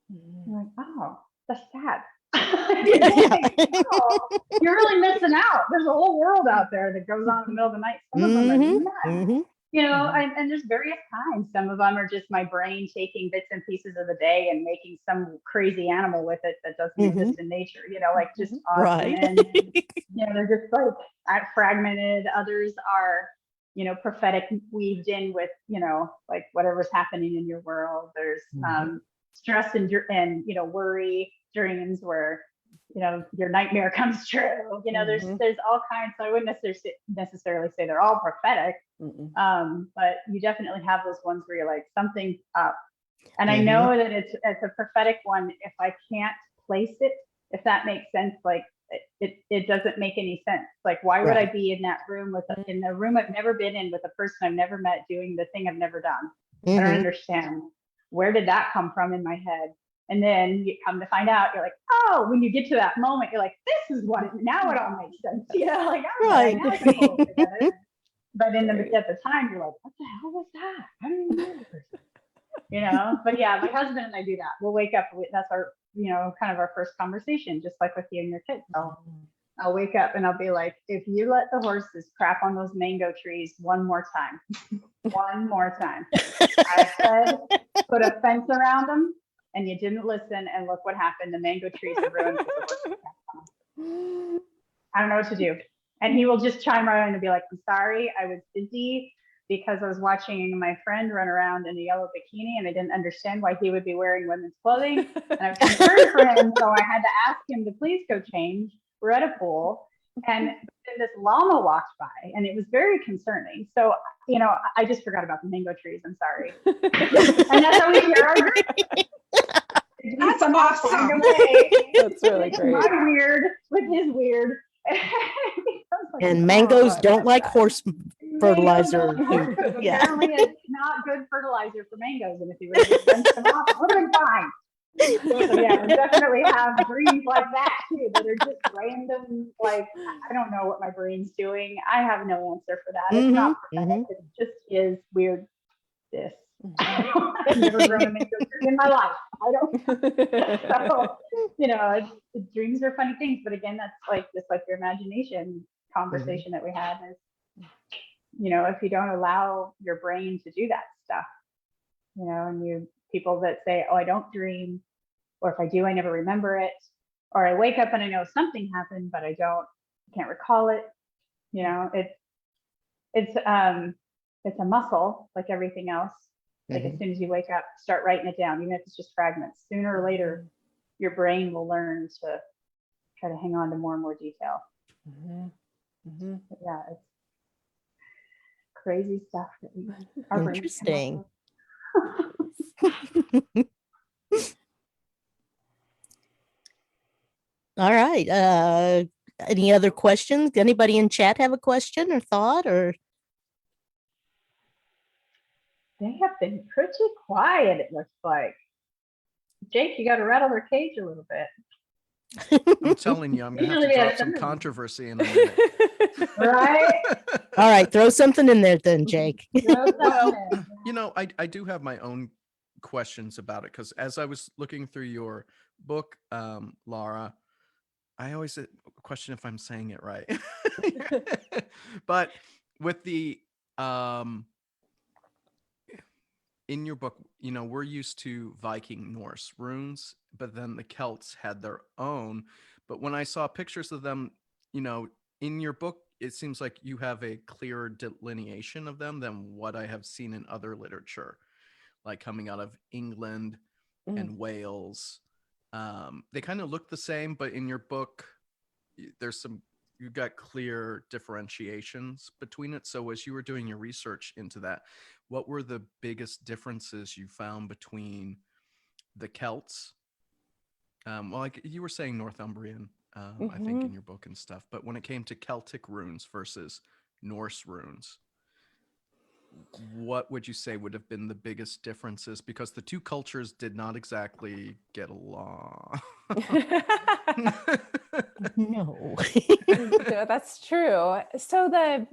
I'm like, oh, that's sad. Like, oh, you're really missing out. There's a whole world out there that goes on in the middle of the night. Some of them are nuts. You know, and there's various kinds. Some of them are just my brain taking bits and pieces of the day and making some crazy animal with it that doesn't exist in nature, you know, like just
Right.
and, you know, they're just like fragmented. Others are, you know, prophetic weaved in with, you know, like whatever's happening in your world. There's stress and, you know, worry dreams where, you know, your nightmare comes true. You know, there's all kinds. So I wouldn't necessarily say they're all prophetic, but you definitely have those ones where you're like, something's up. And I know that it's a prophetic one if I can't place it, if that makes sense. Like it doesn't make any sense. Like, why would I be in that room in the room I've never been in with a person I've never met doing the thing I've never done? I don't understand. Where did that come from in my head? And then you come to find out, you're like, oh, when you get to that moment, you're like, this is what, now it all makes sense. You know, like,
Right.
now I can pull it together. But at the time, you're like, what the hell was that? I don't even know the person. You know, but yeah, my husband and I do that. We'll wake up, that's our, you know, kind of our first conversation, just like with you and your kids. So I'll wake up and I'll be like, if you let the horses crap on those mango trees one more time, I said, put a fence around them, and you didn't listen, and look what happened. The mango trees are ruined. I don't know what to do. And he will just chime right in and be like, I'm sorry, I was busy because I was watching my friend run around in a yellow bikini and I didn't understand why he would be wearing women's clothing. And I was concerned for him, so I had to ask him to please go change. We're at a pool, and then this llama walked by, and it was very concerning. So, you know, I just forgot about the mango trees. I'm sorry. And that's how we share our dreams.
That's awesome.
That's really great.
My weird with his weird.
And mangoes don't like horse fertilizer.
Yeah. Apparently it's not good fertilizer for mangoes, and if you really fence them off, it would have been fine. So yeah, we definitely have dreams like that too, that are just random. Like, I don't know what my brain's doing. I have no answer for that. It's not prophetic. It just is weird. This. I've never grown a mango tree in my life. I don't. So, you know, dreams are funny things, but again, that's like just like your imagination conversation that we had is, you know, if you don't allow your brain to do that stuff, you know, and people that say, oh, I don't dream, or if I do, I never remember it, or I wake up and I know something happened, but I can't recall it. You know, it's a muscle like everything else. Like as soon as you wake up, start writing it down, even if it's just fragments. Sooner or later, your brain will learn to try to hang on to more and more detail. But yeah, it's crazy stuff that our brains come up with.
All right. Any other questions? Anybody in chat have a question or thought or?
They have been pretty quiet, it looks like. Jake, you got to rattle their cage a little bit.
I'm telling you, I'm going to have to drop some controversy in a minute.
Right?
All right, throw something in there then, Jake.
Well, you know, I do have my own questions about it, because as I was looking through your book, Lara, I always question if I'm saying it right. But with the in your book, you know, we're used to Viking Norse runes, but then the Celts had their own. But when I saw pictures of them, you know, in your book, it seems like you have a clearer delineation of them than what I have seen in other literature, like coming out of England and Wales. They kind of look the same, but in your book, you've got clear differentiations between it. So as you were doing your research into that, what were the biggest differences you found between the Celts? Well, like you were saying Northumbrian, I think in your book and stuff, but when it came to Celtic runes versus Norse runes, what would you say would have been the biggest differences? Because the two cultures did not exactly get along.
No.
No, that's true. So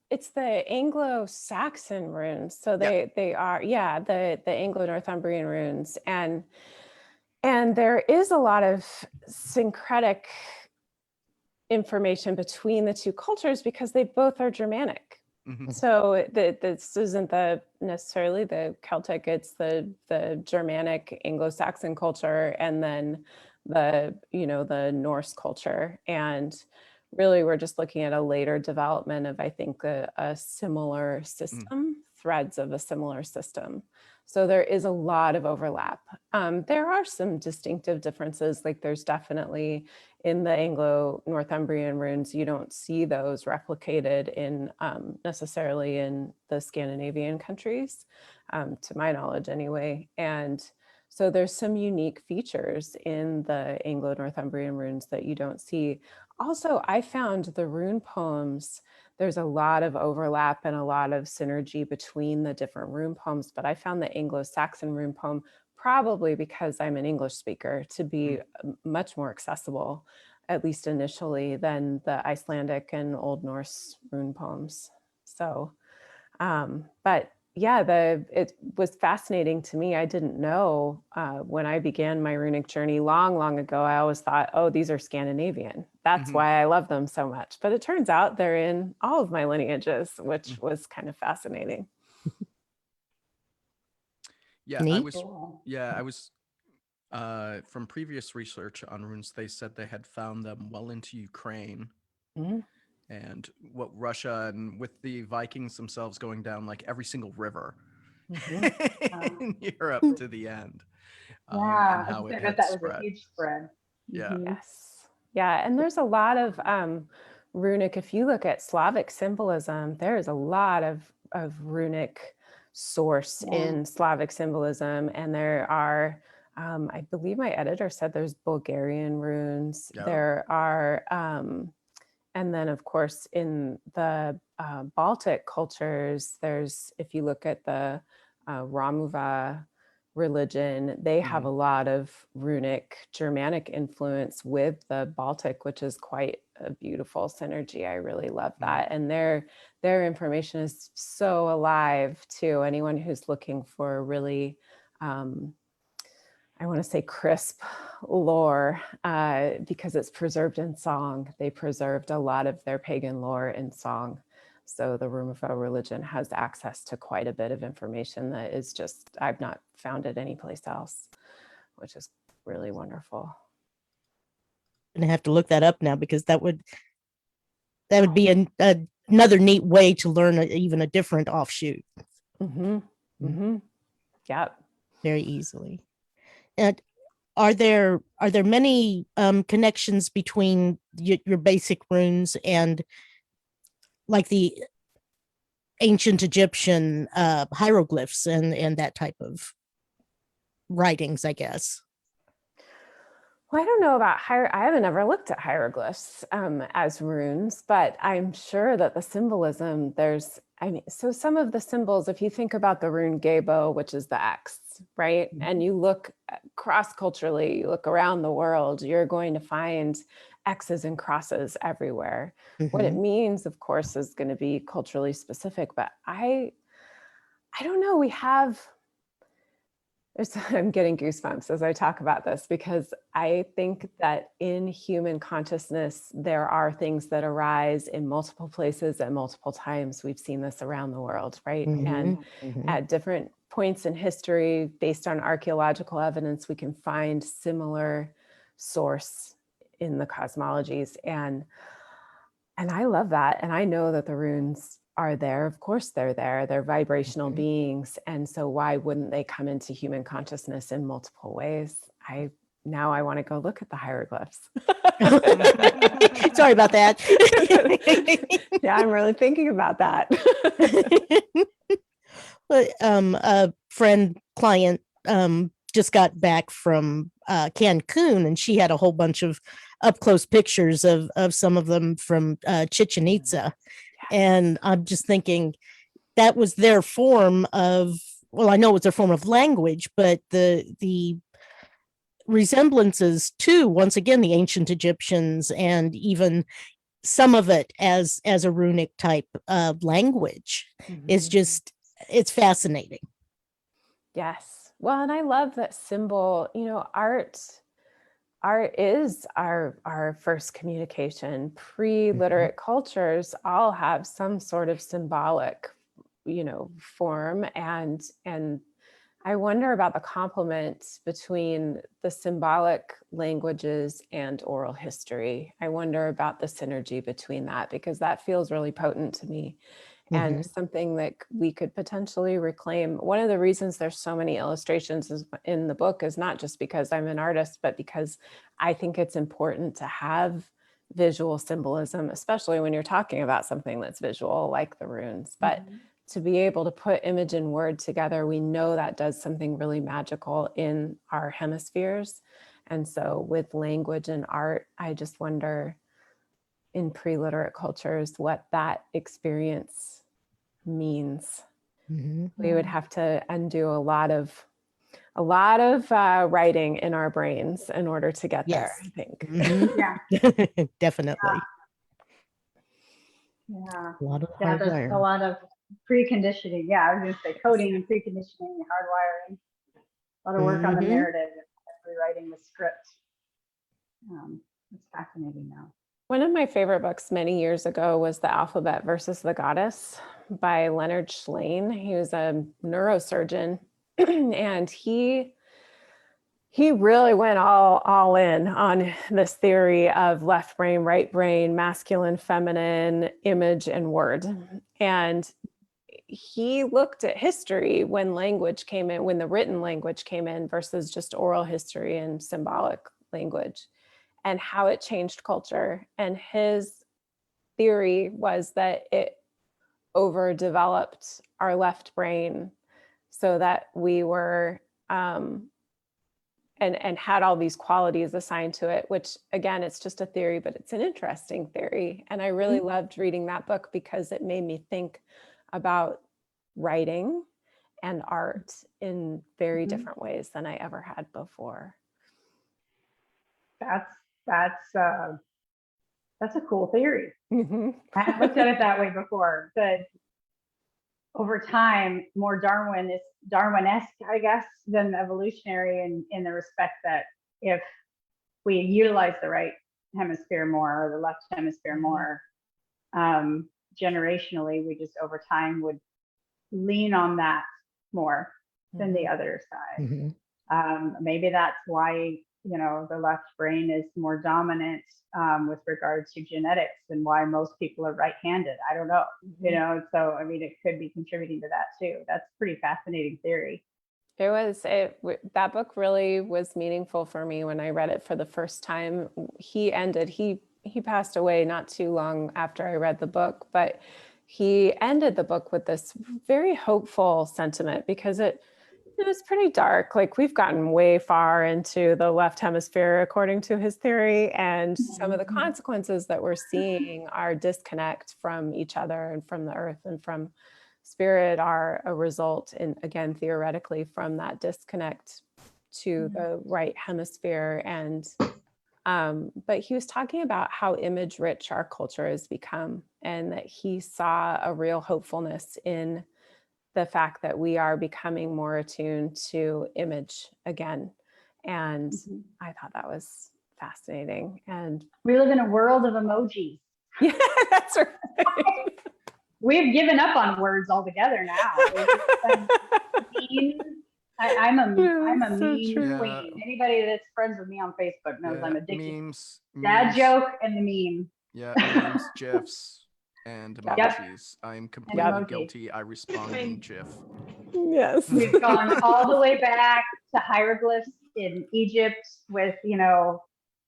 it's the Anglo-Saxon runes. So they are, the Anglo-Northumbrian runes. And there is a lot of syncretic information between the two cultures because they both are Germanic.
Mhm.
So this isn't necessarily the Celtic, it's the Germanic Anglo-Saxon culture, and then the Norse culture. And really we're just looking at a later development of, I think, a similar system, threads of a similar system. So there is a lot of overlap. There are some distinctive differences, like there's definitely in the Anglo-Northumbrian runes, you don't see those replicated in necessarily in the Scandinavian countries, to my knowledge anyway. And so there's some unique features in the Anglo-Northumbrian runes that you don't see. Also, I found the rune poems, there's a lot of overlap and a lot of synergy between the different rune poems, but I found the Anglo-Saxon rune poem, probably because I'm an English speaker, to be much more accessible, at least initially, than the Icelandic and Old Norse rune poems. So, but yeah, it was fascinating to me. I didn't know when I began my runic journey long ago, I always thought, oh, these are Scandinavian. That's why I love them so much. But it turns out they're in all of my lineages, which was kind of fascinating.
Yeah,
Neat.
I was from previous research on runes, they said they had found them well into Ukraine. And what Russia, and with the Vikings themselves going down like every single river in Europe to the end. And how it had
that
spread.
was a huge spread.
Yeah.
Yes. Yeah. And there's a lot of runic, if you look at Slavic symbolism, there is a lot of runic source in Slavic symbolism. And there are, I believe my editor said there's Bulgarian runes.
Yeah.
There are, and then of course in the Baltic cultures, there's, if you look at the Ramuva religion, they have a lot of runic Germanic influence with the Baltic, which is quite a beautiful synergy. I really love that. And their information is so alive to anyone who's looking for really, I want to say crisp lore, because it's preserved in song. They preserved a lot of their pagan lore in song. So the Ramuva religion has access to quite a bit of information that is just, I've not found it anyplace else, which is really wonderful.
I'm gonna have to look that up now, because that would be another neat way to learn even a different offshoot.
Yep.
Very easily. And are there many connections between your basic runes and like the ancient Egyptian hieroglyphs and that type of writings, I guess?
Well, I don't know about I haven't ever looked at hieroglyphs as runes, but I'm sure that the symbolism, so some of the symbols, if you think about the rune Gebo, which is the X, right? And you look cross-culturally, you look around the world, you're going to find X's and crosses everywhere. What it means, of course, is going to be culturally specific, but I don't know, I'm getting goosebumps as I talk about this, because I think that in human consciousness, there are things that arise in multiple places at multiple times. We've seen this around the world, right? And at different points in history, based on archaeological evidence, we can find similar source in the cosmologies. And I love that. And I know that the runes are there. Of course they're there. They're vibrational beings. And so why wouldn't they come into human consciousness in multiple ways? Now I want to go look at the hieroglyphs.
Sorry about that.
Yeah, I'm really thinking about that.
A client just got back from Cancun, and she had a whole bunch of up close pictures of some of them from Chichen Itza. And I'm just thinking, that was their form of, well, I know it was their form of language, but the resemblances to, once again, the ancient Egyptians, and even some of it as a runic type of language is just, it's fascinating.
Yes. Well, and I love that symbol, art is our first communication. Pre-literate cultures all have some sort of symbolic, form, and I wonder about the complement between the symbolic languages and oral history. I wonder about the synergy between that, because that feels really potent to me, and something that we could potentially reclaim. One of the reasons there's so many illustrations in the book is not just because I'm an artist, but because I think it's important to have visual symbolism, especially when you're talking about something that's visual like the runes. But to be able to put image and word together, we know that does something really magical in our hemispheres. And so with language and art, I just wonder, in pre-literate cultures, what that experience means. We would have to undo a lot of writing in our brains in order to get there, I think.
Yeah.
Definitely.
Yeah.
A lot of
Yeah, there's a
hardwiring.
lot of preconditioning. Yeah, I was going to say coding and preconditioning, hardwiring. A lot of work on the narrative and rewriting the script. It's fascinating now.
One of my favorite books many years ago was The Alphabet versus the Goddess by Leonard Schlein. He was a neurosurgeon, and he really went all in on this theory of left brain, right brain, masculine, feminine, image, and word. And he looked at history when language came in, when the written language came in versus just oral history and symbolic language, and how it changed culture. And his theory was that it overdeveloped our left brain so that we were, and had all these qualities assigned to it, which again, it's just a theory, but it's an interesting theory. And I really loved reading that book because it made me think about writing and art in very different ways than I ever had before.
That's a cool theory. I haven't looked at it that way before, but over time, more Darwin-esque, I guess, than evolutionary, in the respect that if we utilize the right hemisphere more or the left hemisphere more, generationally, we just over time would lean on that more than the other side. Maybe that's why, the left brain is more dominant with regard to genetics, and why most people are right-handed. I don't know, so I mean, it could be contributing to that too. That's a pretty fascinating theory.
That book really was meaningful for me when I read it for the first time. He passed away not too long after I read the book, but he ended the book with this very hopeful sentiment, because it was pretty dark. Like, we've gotten way far into the left hemisphere, according to his theory, and some of the consequences that we're seeing, our disconnect from each other and from the earth and from spirit, are a result, and again, theoretically, from that disconnect to the right hemisphere. And but he was talking about how image rich our culture has become, and that he saw a real hopefulness in the fact that we are becoming more attuned to image again. And I thought that was fascinating. And
we live in a world of emojis.
Yeah, that's right.
We've given up on words altogether now. Memes. I'm a meme queen. Anybody that's friends with me on Facebook knows I'm addicted.
Memes,
Dad joke and the meme.
Yeah, memes, GIFs, and emojis. I'm completely guilty. I respond in GIF.
Yes.
We've gone all the way back to hieroglyphs in Egypt with,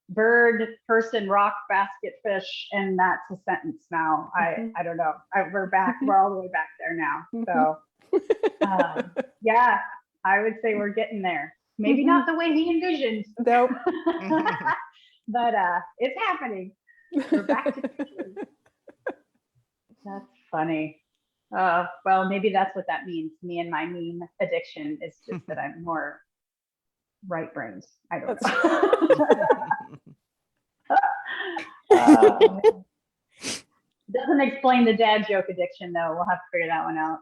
bird, person, rock, basket, fish, and that's a sentence now. I don't know. We're back. We're all the way back there now. So, yeah, I would say we're getting there. Maybe not the way he envisioned.
Nope.
But it's happening. We're back to pictures. That's funny. Well, maybe that's what that means. Me and my meme addiction is just that I'm more right-brained. I don't know. Doesn't explain the dad joke addiction, though. We'll have to figure that one out.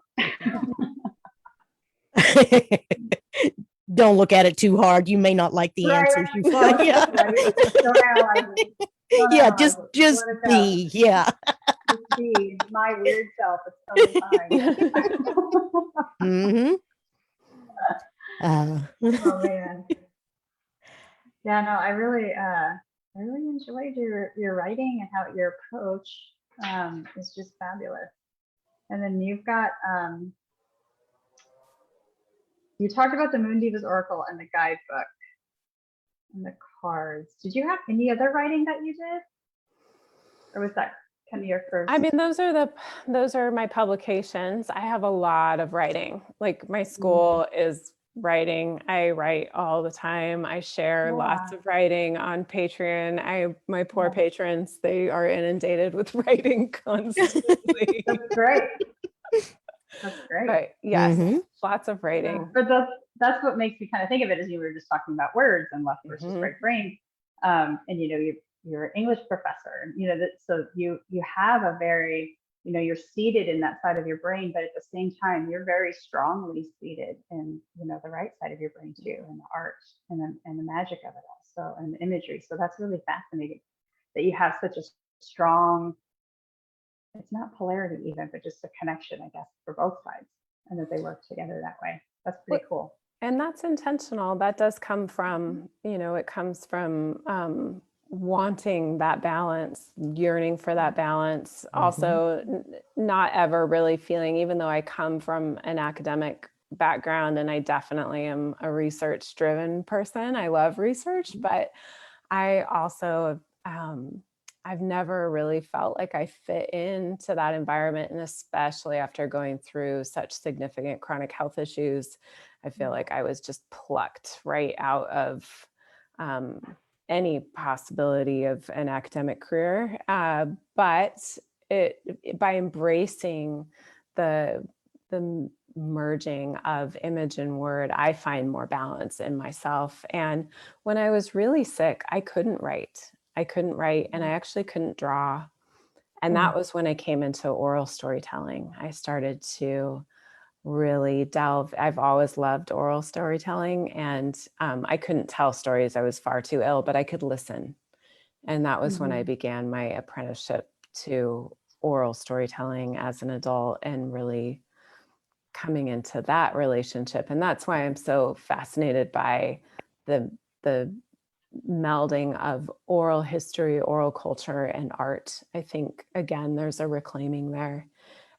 Don't look at it too hard. You may not like the answers you find. Yeah,
Don't analyze it.
Yeah, just be. Yeah.
Just be my weird self. It's totally fine. Oh man. Yeah, no, I really enjoyed your writing and how your approach is just fabulous. And then you've got you talked about the Moon Divas Oracle and the guidebook and the cards. Did you have any other writing that you did, or was that kind of your first?
I mean, those are my publications. I have a lot of writing. Like my school is writing. I write all the time. I share lots of writing on Patreon. My poor patrons, they are inundated with writing constantly.
That's great. That's great.
But yes, lots of writing.
But that's what makes me kind of think of it, as you were just talking about words and left versus right brain. And you know, you're an English professor, you know, so you have a very, you know, you're seated in that side of your brain, but at the same time, you're very strongly seated in, you know, the right side of your brain too, and the art and the magic of it also, and the imagery. So that's really fascinating that you have such a strong, it's not polarity even, but just a connection, I guess, for both sides, and that they work together that way. That's pretty cool.
And that's intentional. That does come from, you know, it comes from wanting that balance, yearning for that balance. Also, not ever really feeling, even though I come from an academic background and I definitely am a research driven person. I love research, but I also, I've never really felt like I fit into that environment. And especially after going through such significant chronic health issues, I feel like I was just plucked right out of any possibility of an academic career. But by embracing the merging of image and word, I find more balance in myself. And when I was really sick, I couldn't write, and I actually couldn't draw. And that was when I came into oral storytelling. I started to really delve. I've always loved oral storytelling, and I couldn't tell stories. I was far too ill, but I could listen. And that was when I began my apprenticeship to oral storytelling as an adult, and really coming into that relationship. And that's why I'm so fascinated by the melding of oral history, oral culture, and art. I think, again, there's a reclaiming there.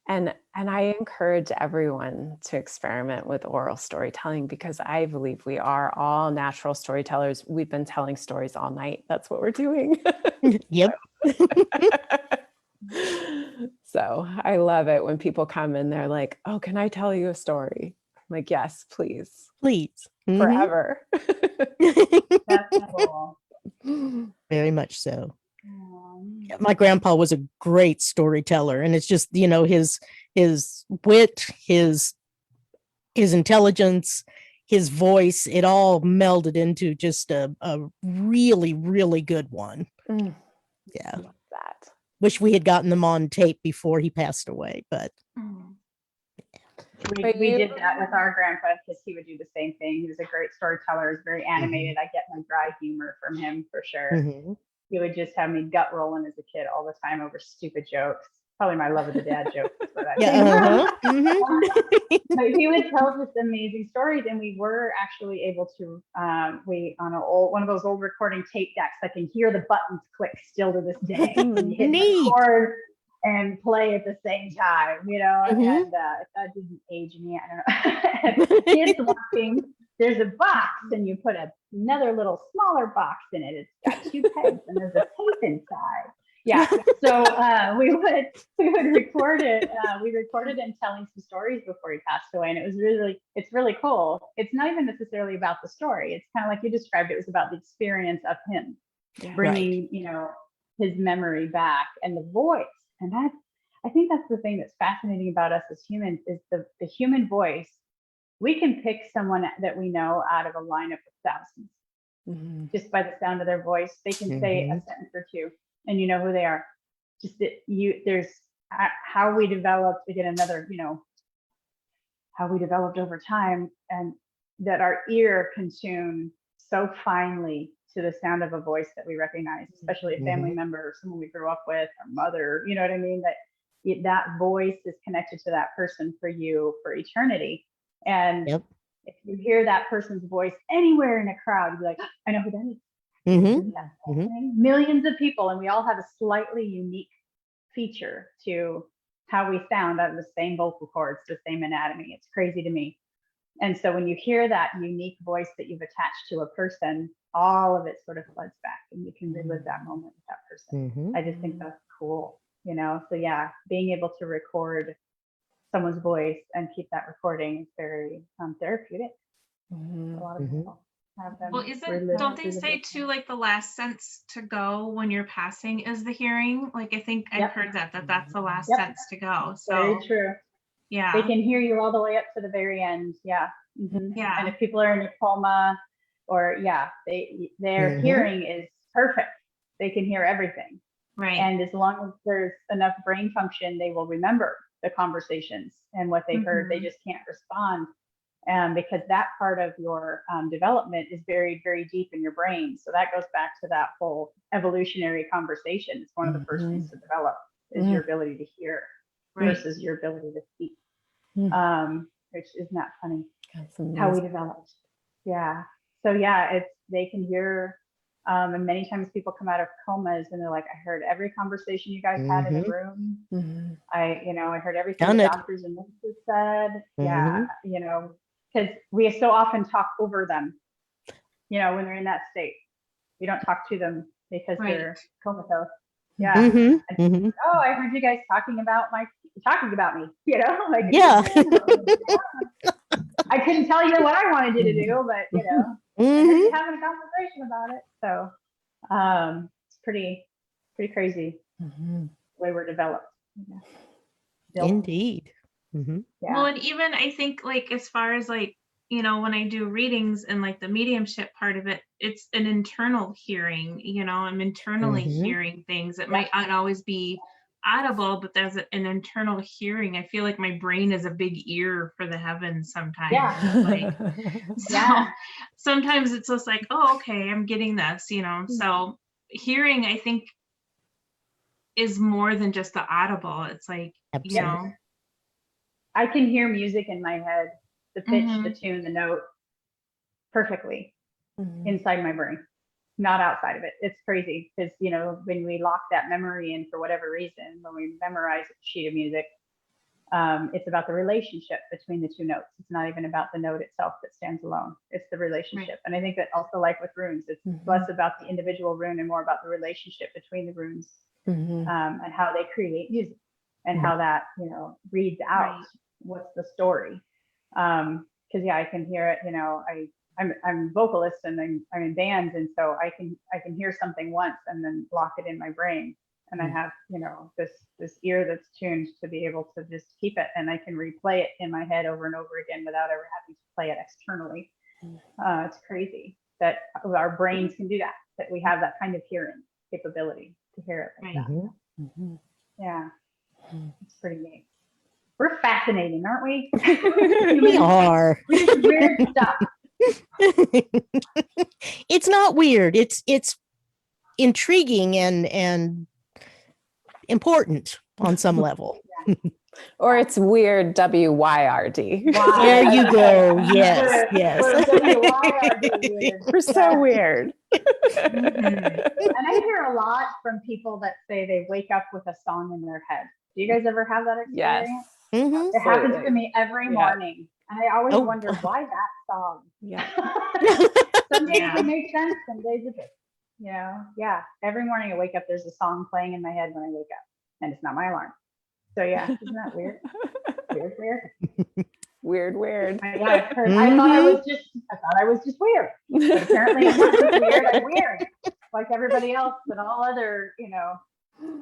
And I encourage everyone to experiment with oral storytelling, because I believe we are all natural storytellers. We've been telling stories all night. That's what we're doing.
Yep.
So I love it when people come and they're like, oh, can I tell you a story? I'm like, yes, please.
Please.
Forever.
That's cool.
Very much so. My grandpa was a great storyteller, and it's just, you know, his wit, his intelligence, his voice, it all melded into just a really, really good one. Yeah.
I love that.
Wish we had gotten them on tape before he passed away, but
we did that with our grandpa, because he would do the same thing. He was a great storyteller. He was very animated. I get my dry humor from him for sure. He would just have me gut rolling as a kid all the time over stupid jokes. Probably my love of the dad joke is what I think. But he would tell us amazing stories, and we were actually able to we on one of those old recording tape decks, I can hear the buttons click still to this day. And you hit record and play at the same time, you know, and that didn't age me. I don't know. Kids watching, there's a box and you put another little smaller box in it. It's got 2 pegs and there's a tape inside. Yeah. So we would record it. We recorded him telling some stories before he passed away. And it's really cool. It's not even necessarily about the story. It's kind of like you described. It was about the experience of him bringing, you know, his memory back, and the voice. And I think that's the thing that's fascinating about us as humans is the human voice. We can pick someone that we know out of a lineup of thousands just by the sound of their voice. They can say a sentence or two, and you know who they are. Just that there's how we developed, again, another, how we developed over time, and that our ear can tune so finely to the sound of a voice that we recognize, especially a family member or someone we grew up with, our mother, you know what I mean? That voice is connected to that person for you for eternity. And if you hear that person's voice anywhere in a crowd, you'd be like, I know who that is. Millions of people, and we all have a slightly unique feature to how we sound out of the same vocal cords, the same anatomy. It's crazy to me. And so when you hear that unique voice that you've attached to a person, all of it sort of floods back and you can relive that moment with that person. I just think that's cool, So yeah, being able to record someone's voice and keep that recording is very therapeutic. A lot of people have them.
Well, don't they say too, like the last sense to go when you're passing is the hearing? Like, I think I've heard that's the last sense to go. So
very true.
Yeah.
They can hear you all the way up to the very end. Yeah.
Yeah.
And if people are in a coma or their hearing is perfect. They can hear everything.
Right.
And as long as there's enough brain function, they will remember the conversations and what they heard. They just can't respond. Because that part of your development is buried very deep in your brain. So that goes back to that whole evolutionary conversation. It's one of the first things to develop is your ability to hear versus your ability to speak, which is not funny. How we developed. Yeah. So yeah, they can hear, and many times people come out of comas and they're like, I heard every conversation you guys had in the room. I heard everything the doctors and nurses said. Yeah. Because we so often talk over them, when they're in that state. We don't talk to them because they're comatose. Yeah. Oh, I heard you guys talking about me. Like, I couldn't tell you what I wanted you to do, but I heard you having a conversation about it. So it's pretty crazy the way we're developed.
Indeed.
Yeah.
Well, and even I think like as far as like, when I do readings and like the mediumship part of it, it's an internal hearing, I'm internally hearing things. It might not always be audible, but there's an internal hearing. I feel like my brain is a big ear for the heavens sometimes.
Yeah.
So sometimes it's just like, oh, okay, I'm getting this, So hearing, I think, is more than just the audible. It's like,
I can hear music in my head, the pitch, the tune, the note perfectly inside my brain, not outside of it. It's crazy because, when we lock that memory in for whatever reason, when we memorize a sheet of music, it's about the relationship between the two notes. It's not even about the note itself that stands alone. It's the relationship. Right. And I think that also, like with runes, it's less about the individual rune and more about the relationship between the runes and how they create music and how that, reads out what's the story. Because I can hear it. I'm a vocalist and I'm in bands, and so I can hear something once and then lock it in my brain, and I have this ear that's tuned to be able to just keep it, and I can replay it in my head over and over again without ever having to play it externally. It's crazy that our brains can do that. That we have that kind of hearing capability to hear it like that. Yeah, it's pretty neat. We're fascinating, aren't we?
We are.
Weird stuff.
It's not weird. It's intriguing and important on some level.
Or it's weird, WYRD.
There you go. Yes.
We're so weird.
And I hear a lot from people that say they wake up with a song in their head. Do you guys ever have that experience?
Yes.
It happens to me every morning. And I always wonder why that song.
Yeah.
Some days it makes sense, some days it doesn't. Every morning I wake up, there's a song playing in my head when I wake up. And it's not my alarm. So isn't that weird?
Weird.
I thought I was just weird. But apparently I'm not just weird, I'm weird. Like everybody else and all other,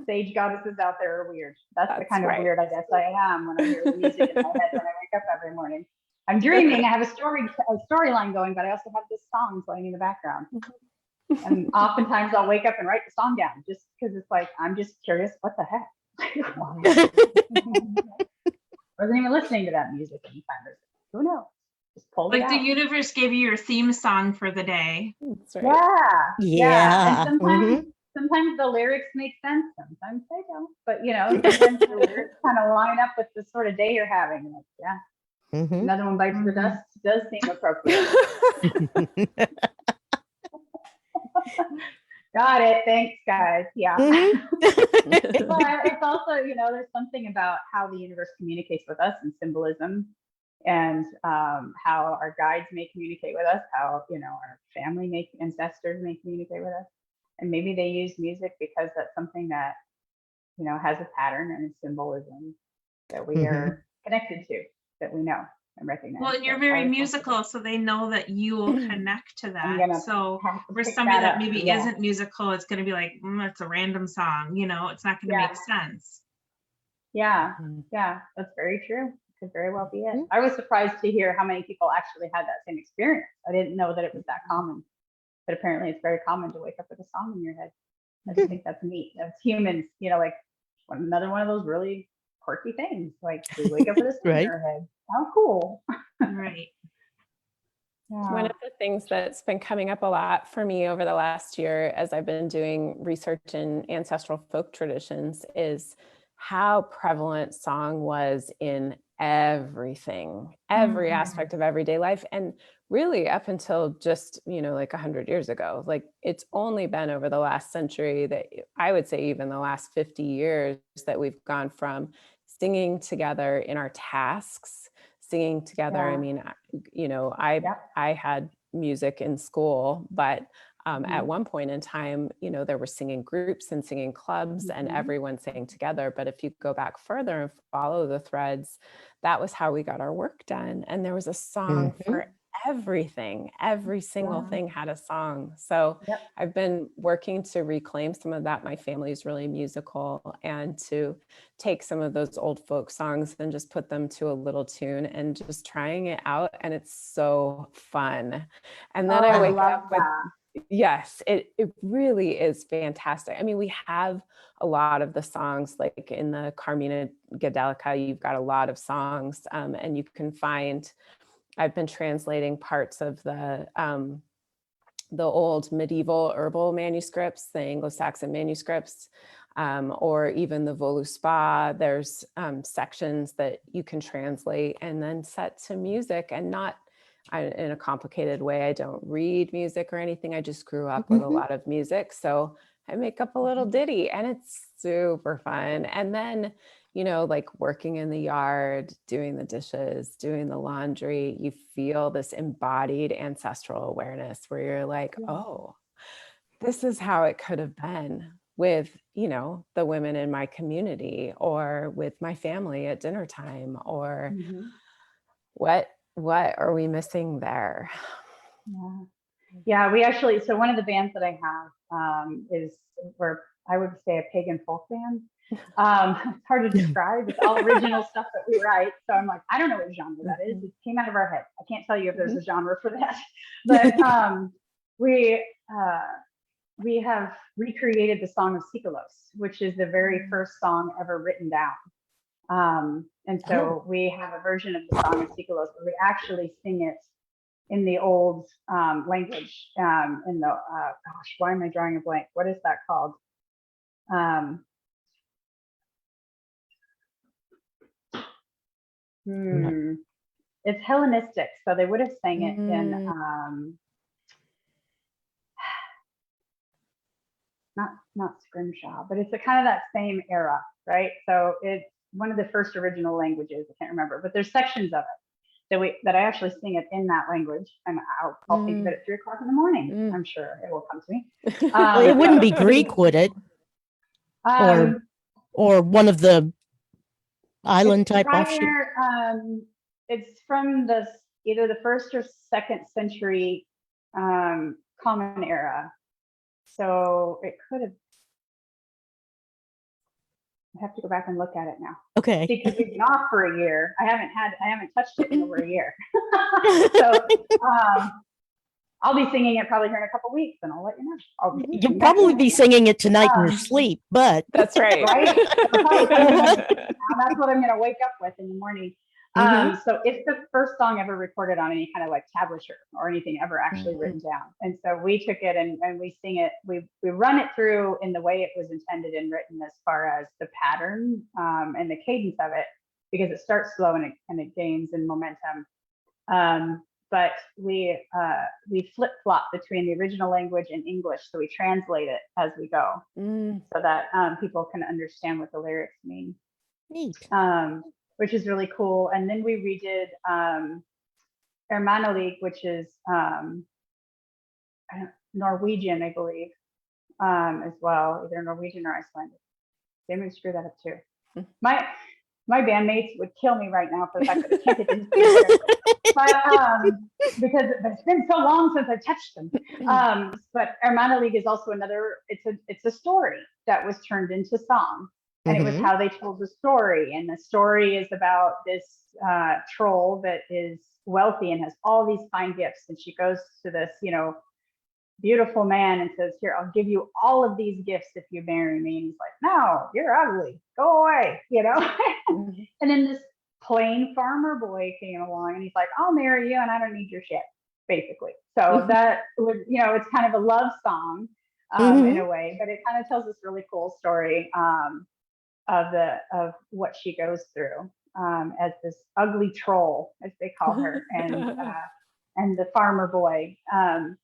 sage goddesses out there are weird. That's the
That's
kind
right.
of weird I guess I am when I hear the music in my head when I wake up every morning. I'm dreaming, I have a storyline going, but I also have this song playing in the background. And oftentimes I'll wake up and write the song down just because it's like, I'm just curious, what the heck? Wasn't even listening to that music anytime. Who knows? Just pulled it
Like the
out.
universe gave you your theme song for the day.
That's right.
Yeah.
And sometimes the lyrics make sense, sometimes they don't. But you know, sometimes the lyrics kind of line up with the sort of day you're having. Like, yeah.
Mhm.
Another one bites the dust does seem appropriate. Got it. Thanks, guys. Yeah. But it's also, you know, there's something about how the universe communicates with us and symbolism, and how our guides may communicate with us, how, you know, our family ancestors may communicate with us. And maybe they use music because that's something that, you know, has a pattern and a symbolism that we are connected to, that we know and recognize.
Well, and you're very musical, so they know that you will connect to that. So for somebody that maybe isn't musical, it's going to be like, it's a random song, you know, it's not going to make sense.
Yeah, yeah, that's very true. Could very well be it. I was surprised to hear how many people actually had that same experience. I didn't know that it was that common, but apparently it's very common to wake up with a song in your head. I just think that's neat. That's humans, you know, like another one of those really quirky things. Like we wake up with a song in our head. How cool.
Right.
One of the things that's been coming up a lot for me over the last year as I've been doing research in ancestral folk traditions is how prevalent song was in everything, every aspect of everyday life. And really up until just, you know, like 100 years ago, like it's only been over the last century that I would say even the last 50 years that we've gone from singing together in our tasks, singing together. I mean, you know, I had music in school, but at one point in time, you know, there were singing groups and singing clubs and everyone sang together. But if you go back further and follow the threads, that was how we got our work done. And there was a song for everything. Every single thing had a song. So I've been working to reclaim some of that. My family is really musical, and to take some of those old folk songs and just put them to a little tune and just trying it out. And it's so fun. And then I wake up with, yes, it really is fantastic. I mean, we have a lot of the songs, like in the Carmina Gadelica, you've got a lot of songs, and you can find, I've been translating parts of the old medieval herbal manuscripts, the Anglo-Saxon manuscripts, or even the Voluspa. There's sections that you can translate and then set to music, and not in a complicated way. I don't read music or anything. I just grew up with a lot of music. So I make up a little ditty and it's super fun. And then, you know, like working in the yard, doing the dishes, doing the laundry, you feel this embodied ancestral awareness where you're like, oh, this is how it could have been with, you know, the women in my community, or with my family at dinner time, or what are we missing there?
Yeah, we actually, so one of the bands that I have is, we're, I would say, a pagan folk band. It's hard to describe. It's all original stuff that we write. So I'm like, I don't know what genre that is. It came out of our head. I can't tell you if there's a genre for that. But we have recreated the Song of Sikelos, which is the very first song ever written down. And so we have a version of the Song of Sikelos where we actually sing it in the old language, in the, gosh, why am I drawing a blank? What is that called? It's Hellenistic, so they would have sang it in, not Scrimshaw, but it's a kind of that same era, right? So it's one of the first original languages. I can't remember, but there's sections of it that I actually sing it in that language, and I'll think of it at 3 o'clock in the morning. I'm sure it will come to me.
Well, it wouldn't be Greek, would it? Or one of the island type offshoots?
It's from either the 1st or 2nd century Common Era. So it could have, I have to go back and look at it now.
Okay.
Because we've been off for a year. I haven't touched it in over a year. So I'll be singing it probably here in a couple weeks, and I'll let you know.
You'll probably be singing it tonight in your sleep, but
That's right.
Right? That's what I'm going to wake up with in the morning. So it's the first song ever recorded on any kind of like tablature or anything ever actually written down. And so we took it and we sing it. We run it through in the way it was intended and written, as far as the pattern and the cadence of it, because it starts slow and it gains in momentum. But we flip-flop between the original language and English, so we translate it as we go, so that people can understand what the lyrics mean.
neat.
Which is really cool. And then we redid Hermanalig, which is Norwegian, I believe, as well, either Norwegian or Icelandic. They may screw that up too. My bandmates would kill me right now for the fact that I can't get into but because it's been so long since I touched them. But Hermanalig is also another. It's a story that was turned into song. And it was how they told the story. And the story is about this troll that is wealthy and has all these fine gifts. And she goes to this, beautiful man and says, here, I'll give you all of these gifts if you marry me. And he's like, no, you're ugly. Go away, And then this plain farmer boy came along and he's like, I'll marry you and I don't need your shit, basically. So that would, it's kind of a love song in a way, but it kind of tells this really cool story of what she goes through as this ugly troll, as they call her, and the farmer boy.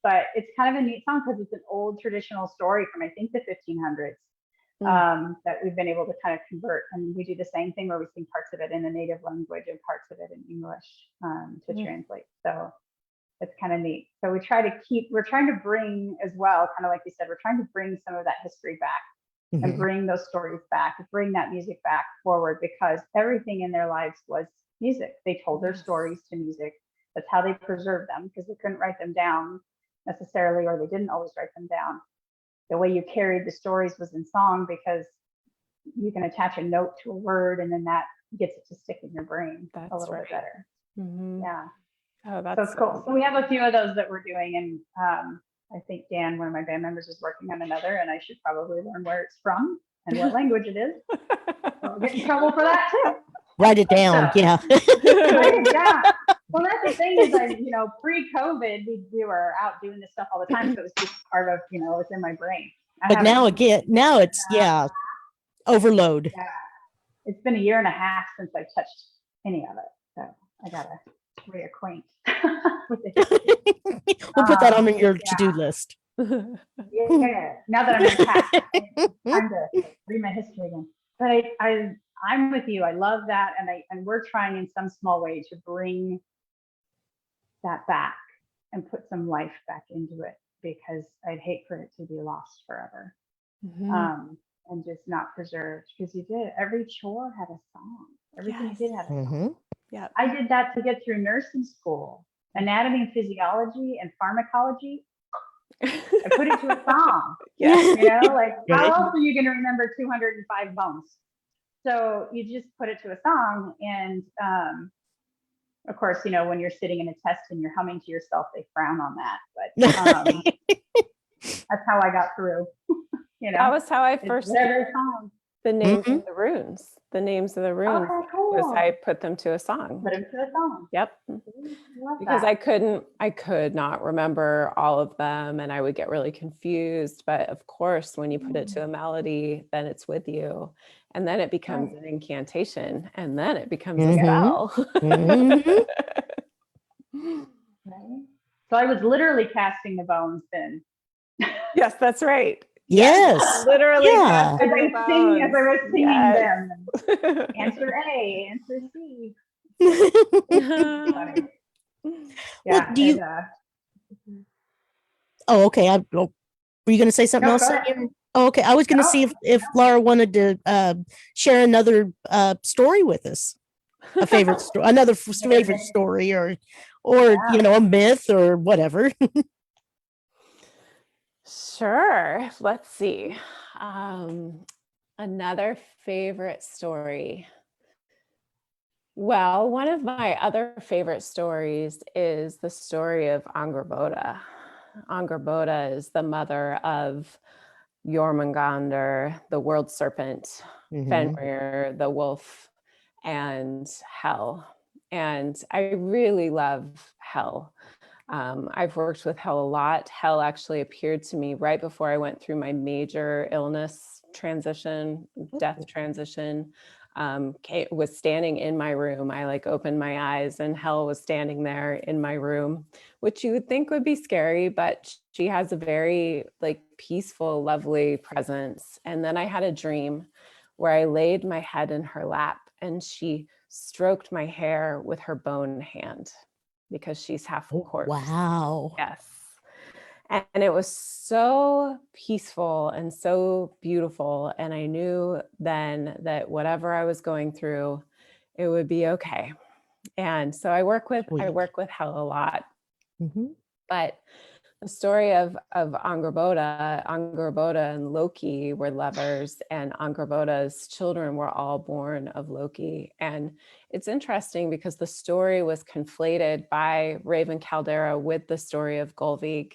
But it's kind of a neat song because it's an old traditional story from, I think, the 1500s that we've been able to kind of convert. And we do the same thing where we sing parts of it in the native language and parts of it in English to translate. So it's kind of neat. So we're trying to bring as well, kind of like you said, we're trying to bring some of that history back. And bring those stories back, bring that music back forward, because everything in their lives was music. They told their stories to music. That's how they preserved them, because they couldn't write them down necessarily, or they didn't always write them down. The way you carried the stories was in song, because you can attach a note to a word and then that gets it to stick in your brain a little bit better. Yeah.
Oh, that's
so it's cool. So we have a few of those that we're doing, and I think Dan, one of my band members, is working on another, and I should probably learn where it's from and what language it is. I'll get in trouble for that too.
Write it down.
So, write it down. Well, that's the thing is, pre-COVID, we were out doing this stuff all the time, so it was just part of, it's in my brain.
But now it's overload.
Yeah. It's been a year and a half since I touched any of it, so I gotta reacquaint with it.
We'll put that on your to-do list.
Yeah. Now that I'm in past, time to read my history again. But I'm with you. I love that, and we're trying in some small way to bring that back and put some life back into it, because I'd hate for it to be lost forever, and just not preserved. Because every chore had a song. Everything you did had a song.
Yeah,
I did that to get through nursing school, anatomy and physiology and pharmacology. I put it to a song. How else are you going to remember 205 bones? So you just put it to a song, and of course, when you're sitting in a test and you're humming to yourself, they frown on that. But that's how I got through.
That was how I first
song.
The names of the runes. The names of the runes.
Okay, cool.
Was I put them to a song.
Put them to a song.
Yep. Because I could not remember all of them, and I would get really confused. But of course, when you put it to a melody, then it's with you, and then it becomes an incantation, and then it becomes a spell.
Right. So I was literally casting the bones then.
Yes, that's right.
Yes.
Literally.
Yeah.
As I was singing them. Answer A, answer C. Funny. Yeah.
Well, oh, okay. Were you going to say something else? Oh, okay. I was going to see if Lara wanted to share another story with us, a favorite story, another favorite story, or a myth or whatever.
Sure. Let's see. Another favorite story. Well, one of my other favorite stories is the story of Angrboda. Angrboda is the mother of Jormungandr, the world serpent, Fenrir, the wolf, and Hel. And I really love Hel. I've worked with Hel a lot. Hel actually appeared to me right before I went through my major illness transition, death transition. Was standing in my room. I like opened my eyes and Hel was standing there in my room, which you would think would be scary, but she has a very like peaceful, lovely presence. And then I had a dream where I laid my head in her lap and she stroked my hair with her bone hand because she's half corpse.
Wow.
Yes. And it was so peaceful and so beautiful. And I knew then that whatever I was going through, it would be okay. And so I work with Hel a lot. But the story of Angrboda and Loki were lovers, and Angrboda's children were all born of Loki. And it's interesting because the story was conflated by Raven Caldera with the story of Gullveig.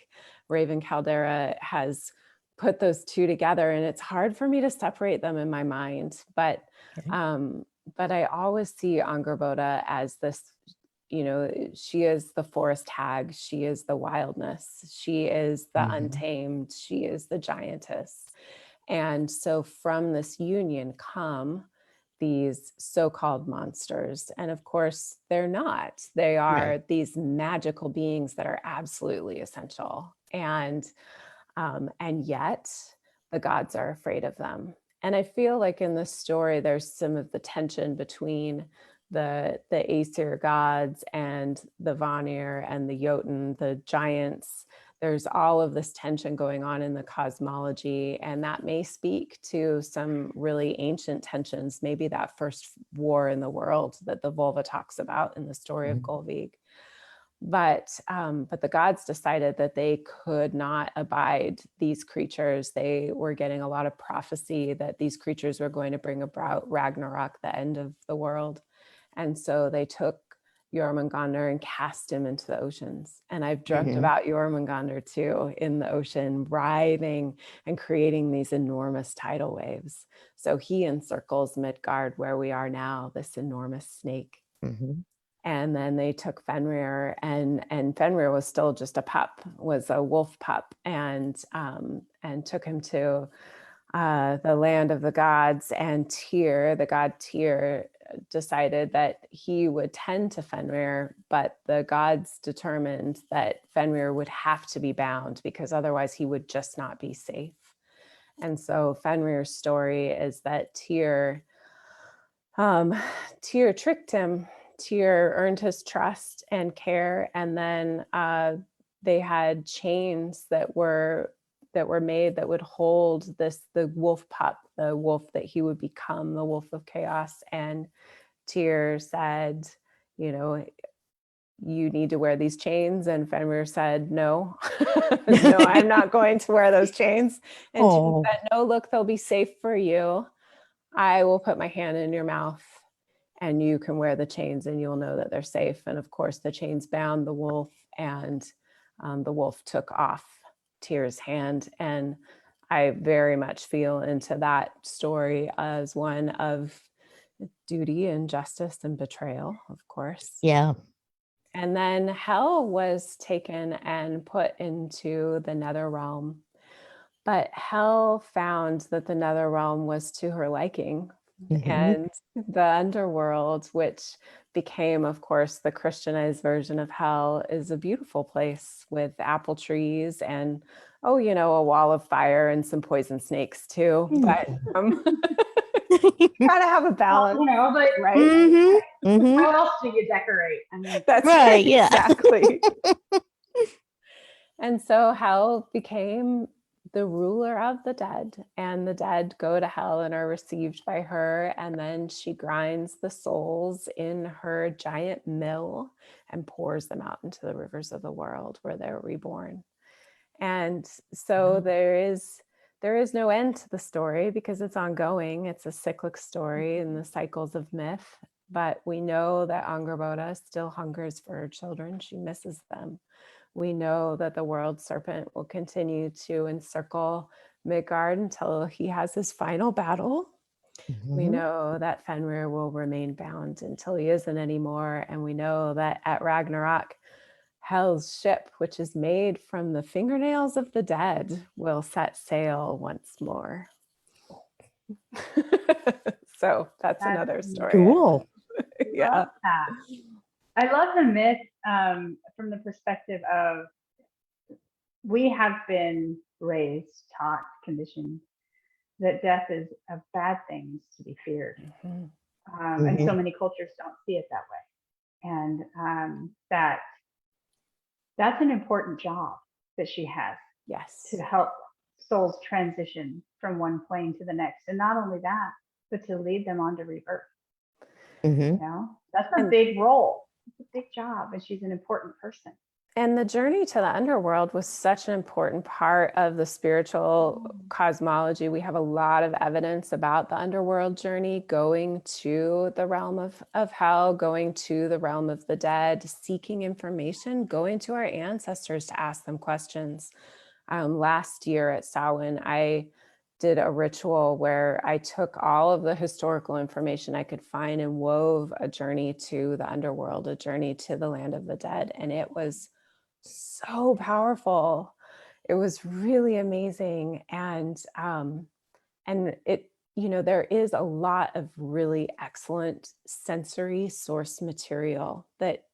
Raven Caldera has put those two together, and it's hard for me to separate them in my mind. But I always see Angrboda as this, you know, she is the forest hag, she is the wildness, she is the untamed, she is the giantess. And so from this union come these so-called monsters. And of course, they're not. They are these magical beings that are absolutely essential. And yet the gods are afraid of them. And I feel like in this story, there's some of the tension between the Aesir gods and the Vanir and the Jotun, the giants. There's all of this tension going on in the cosmology, and that may speak to some really ancient tensions, maybe that first war in the world that the Volva talks about in the story of Gullveig. But the gods decided that they could not abide these creatures. They were getting a lot of prophecy that these creatures were going to bring about Ragnarok, the end of the world. And so they took Jormungandr and cast him into the oceans. And I've dreamt about Jormungandr too, in the ocean, writhing and creating these enormous tidal waves. So he encircles Midgard, where we are now, this enormous snake. And then they took Fenrir, and Fenrir was still just a pup, was a wolf pup, and took him to the land of the gods. And Tyr, the god Tyr, decided that he would tend to Fenrir, but the gods determined that Fenrir would have to be bound because otherwise he would just not be safe. And so Fenrir's story is that Tyr tricked him. Tyr earned his trust and care, and then they had chains that were made that would hold the wolf pup, the wolf that he would become, the wolf of chaos. And Tyr said, you know, you need to wear these chains. And Fenrir said, no, no, I'm not going to wear those chains. And Tyr said, no, look, they'll be safe for you. I will put my hand in your mouth and you can wear the chains and you'll know that they're safe. And of course, the chains bound the wolf, and the wolf took off Tyr's hand. And I very much feel into that story as one of duty and justice and betrayal, of course.
Yeah.
And then Hel was taken and put into the nether realm. But Hel found that the nether realm was to her liking. And the underworld, which became, of course, the Christianized version of Hell, is a beautiful place with apple trees and, oh, you know, a wall of fire and some poison snakes too. But try to have a balance,
you know, but
right?
How else do you decorate? I mean,
That's right, yeah. Exactly. And so Hel became the ruler of the dead, and the dead go to Hel and are received by her. And then she grinds the souls in her giant mill and pours them out into the rivers of the world where they're reborn. And so there there is no end to the story because it's ongoing. It's a cyclic story in the cycles of myth. But we know that Angrboda still hungers for her children. She misses them. We know that the world serpent will continue to encircle Midgard until he has his final battle. We know that Fenrir will remain bound until he isn't anymore. And we know that at Ragnarok, Hel's ship, which is made from the fingernails of the dead, will set sail once more. So that's another story.
Cool.
Yeah.
I love the myth from the perspective of we have been raised, taught, conditioned that death is a bad thing to be feared. And so many cultures don't see it that way. And that's an important job that she has.
Yes.
To help souls transition from one plane to the next. And not only that, but to lead them on to rebirth. You know, that's a big role. It's a big job, and she's an important person.
And the journey to the underworld was such an important part of the spiritual cosmology. We have a lot of evidence about the underworld journey, going to the realm of hell, going to the realm of the dead, seeking information, going to our ancestors to ask them questions. Last year at Samhain, I did a ritual where I took all of the historical information I could find and wove a journey to the underworld, a journey to the land of the dead. And it was so powerful. It was really amazing. And it, you know, there is a lot of really excellent sensory source material that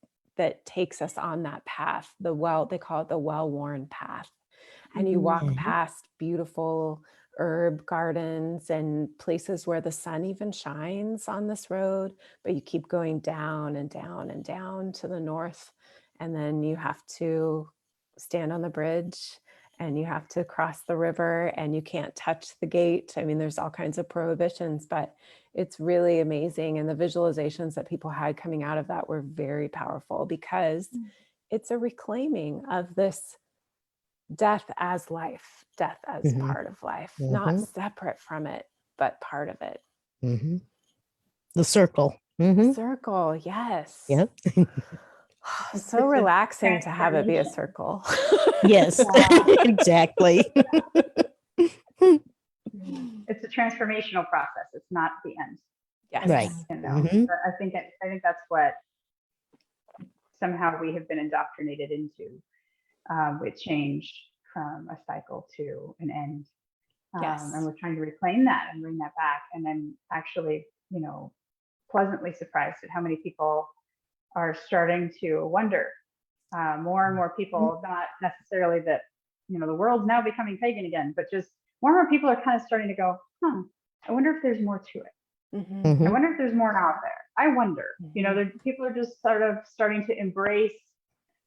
takes us on that path. They call it the well-worn path. And you walk past beautiful herb gardens and places where the sun even shines on this road, but you keep going down and down and down to the north. And then you have to stand on the bridge and you have to cross the river and you can't touch the gate. I mean, there's all kinds of prohibitions, but it's really amazing. And the visualizations that people had coming out of that were very powerful because it's a reclaiming of this death as life, death as part of life, not separate from it, but part of it.
The circle.
Circle, yes.
Yep.
So relaxing to have it be a circle.
Yes, exactly.
It's a transformational process. It's not the end.
Yes.
Right.
You know? I think that's what somehow we have been indoctrinated into. With change from a cycle to an end. And we're trying to reclaim that and bring that back. And I'm actually, you know, pleasantly surprised at how many people are starting to wonder. More and more people, not necessarily that, you know, the world's now becoming pagan again, but just more and more people are kind of starting to go, I wonder if there's more to it. I wonder if there's more out there. I wonder, you know, people are just sort of starting to embrace,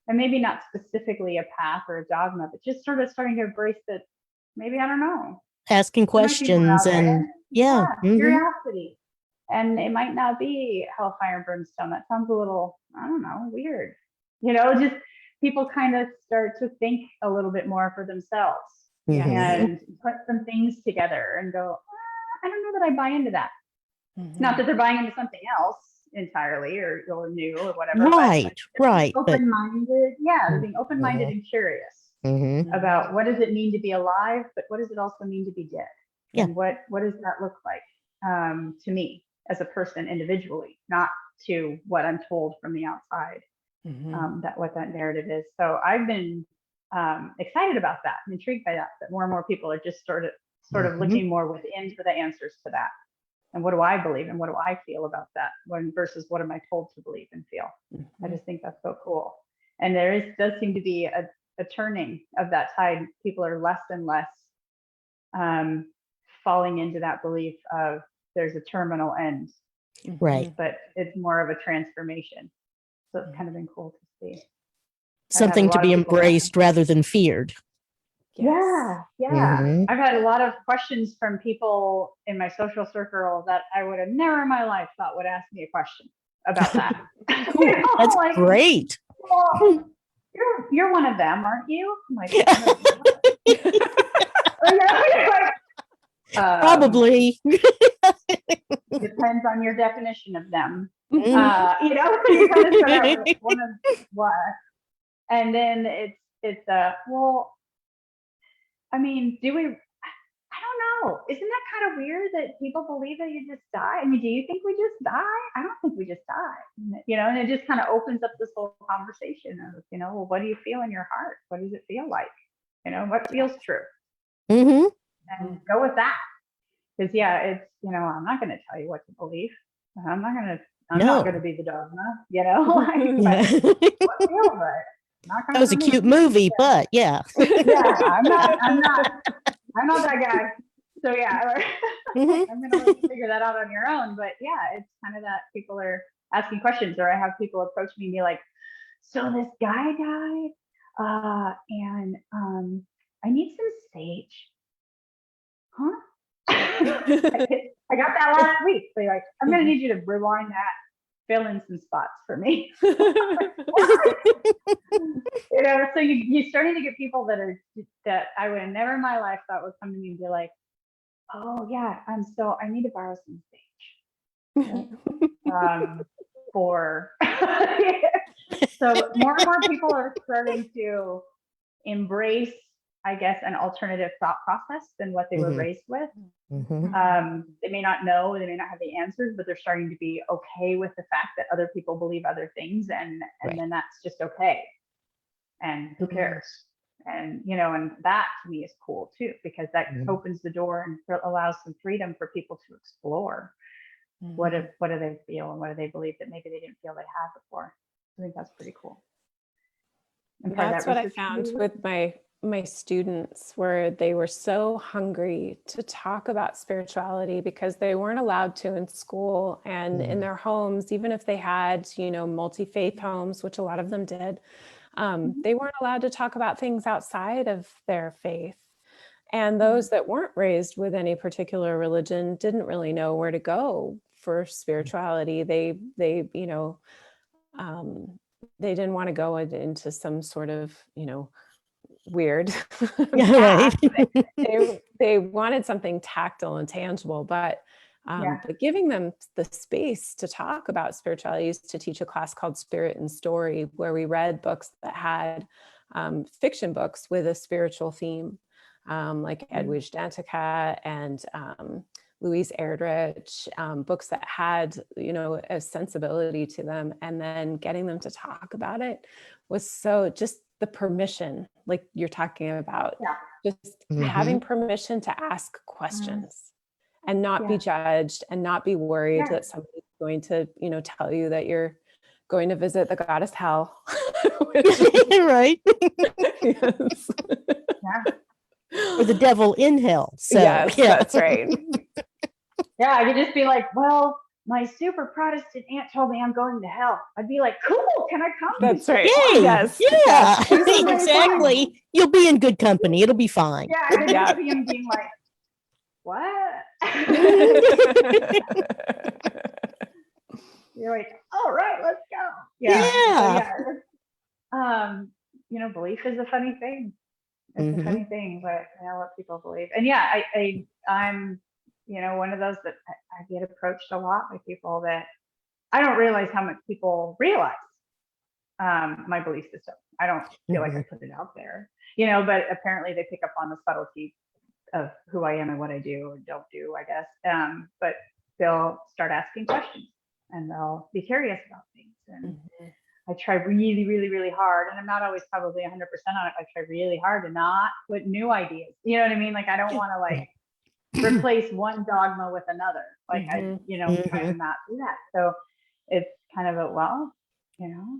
and maybe not specifically a path or a dogma, but just sort of starting to embrace that maybe, I don't know.
Asking questions and
curiosity. And it might not be hellfire and brimstone. That sounds a little, I don't know, weird. You know, just people kind of start to think a little bit more for themselves and put some things together and go, I don't know that I buy into that. Not that they're buying into something else entirely or new or whatever.
Right.
Open-minded. They're being open-minded and curious about what does it mean to be alive, but what does it also mean to be dead? And what does that look like to me as a person individually, not to what I'm told from the outside, that what that narrative is. So I've been excited about that. I'm intrigued by that more and more people are just sort of looking more within for the answers to that. And what do I believe and what do I feel about that versus what am I told to believe and feel? I just think that's so cool. And does seem to be a turning of that tide. People are less and less falling into that belief of there's a terminal end.
Right.
But it's more of a transformation. So it's kind of been cool to see.
Something to be embraced rather than feared.
Yes. Yeah. I've had a lot of questions from people in my social circle that I would have never in my life thought would ask me a question about that.
Cool. That's great.
Well, you're one of them, aren't you? I'm like,
Probably.
Depends on your definition of them.
Mhm.
You know, you kind of start out with one of what, and then it's well, I mean, do we? I don't know. Isn't that kind of weird that people believe that you just die? I mean, do you think we just die? I don't think we just die. You know, and it just kind of opens up this whole conversation of, you know, well, what do you feel in your heart? What does it feel like? You know, what feels true?
Mhm.
And go with that. Because yeah, it's, you know, I'm not going to tell you what to believe. I'm not going to be the dogma, you know. Like,
Yeah.
what feels right? Not
That was a
for me.
cute movie, but yeah.
Yeah, I'm not that guy. So yeah,
Mhm.
I'm gonna let you figure that out on your own. But yeah, it's kind of that people are asking questions, or I have people approach me and be like, "So this guy died, and I need some sage, huh?" I got that last week. So like, I'm gonna need you to rewind that, fill in some spots for me. You know, so you're starting to get people that I would have never in my life thought would come to me and be like, "Oh yeah, I need to borrow some stage." For so more and more people are starting to embrace, I guess, an alternative thought process than what they were
Mhm.
raised with.
Mhm.
They may not know, they may not have the answers, but they're starting to be okay with the fact that other people believe other things, and
Right.
then that's just okay. And who cares? And you know, and that to me is cool too, because that opens the door and allows some freedom for people to explore what do they feel and what do they believe that maybe they didn't feel they had before. I think that's pretty cool. And part of
That's
that
what I
research
found
too.
with my students, where they were so hungry to talk about spirituality because they weren't allowed to in school and in their homes, even if they had, you know, multi-faith homes, which a lot of them did. They weren't allowed to talk about things outside of their faith. And those that weren't raised with any particular religion didn't really know where to go for spirituality. They you know, they didn't want to go into some sort of, you know, weird
Yeah,
path. They wanted something tactile and tangible, but giving them the space to talk about spirituality. I used to teach a class called Spirit and Story, where we read books that had fiction books with a spiritual theme, like Edwidge Danticat and Louise Erdrich, books that had, you know, a sensibility to them, and then getting them to talk about it was so just the permission, like you're talking about, just having permission to ask questions and not be judged and not be worried that somebody's going to, you know, tell you that you're going to visit the goddess Hell.
right.
Yes.
Or the devil in hell. So,
yes, that's right.
Yeah, I could just be like, well, my super Protestant aunt told me I'm going to hell. I'd be like, cool, can I come?
That's right.
Yay!
Yes.
Yeah,
Yes.
exactly. You'll be in good company. It'll be fine.
Yeah, I could just be him being like, what? You're like, all right, let's go.
Yeah.
So, you know, belief is a funny thing. It's a funny thing, but you know what people believe. And yeah, I'm, you know, one of those that I get approached a lot by people that I don't realize how much people realize my belief system. I don't feel like I put it out there, you know, but apparently they pick up on the subtlety of who I am and what I do or don't do, I guess. But they'll start asking questions and they'll be curious about things. And I try really, really, really hard, and I'm not always probably 100% on it. I try really hard to not put new ideas. You know what I mean? Like, I don't want to like replace one dogma with another. Like I, you know, try to not do that. So it's kind of a, well, you know,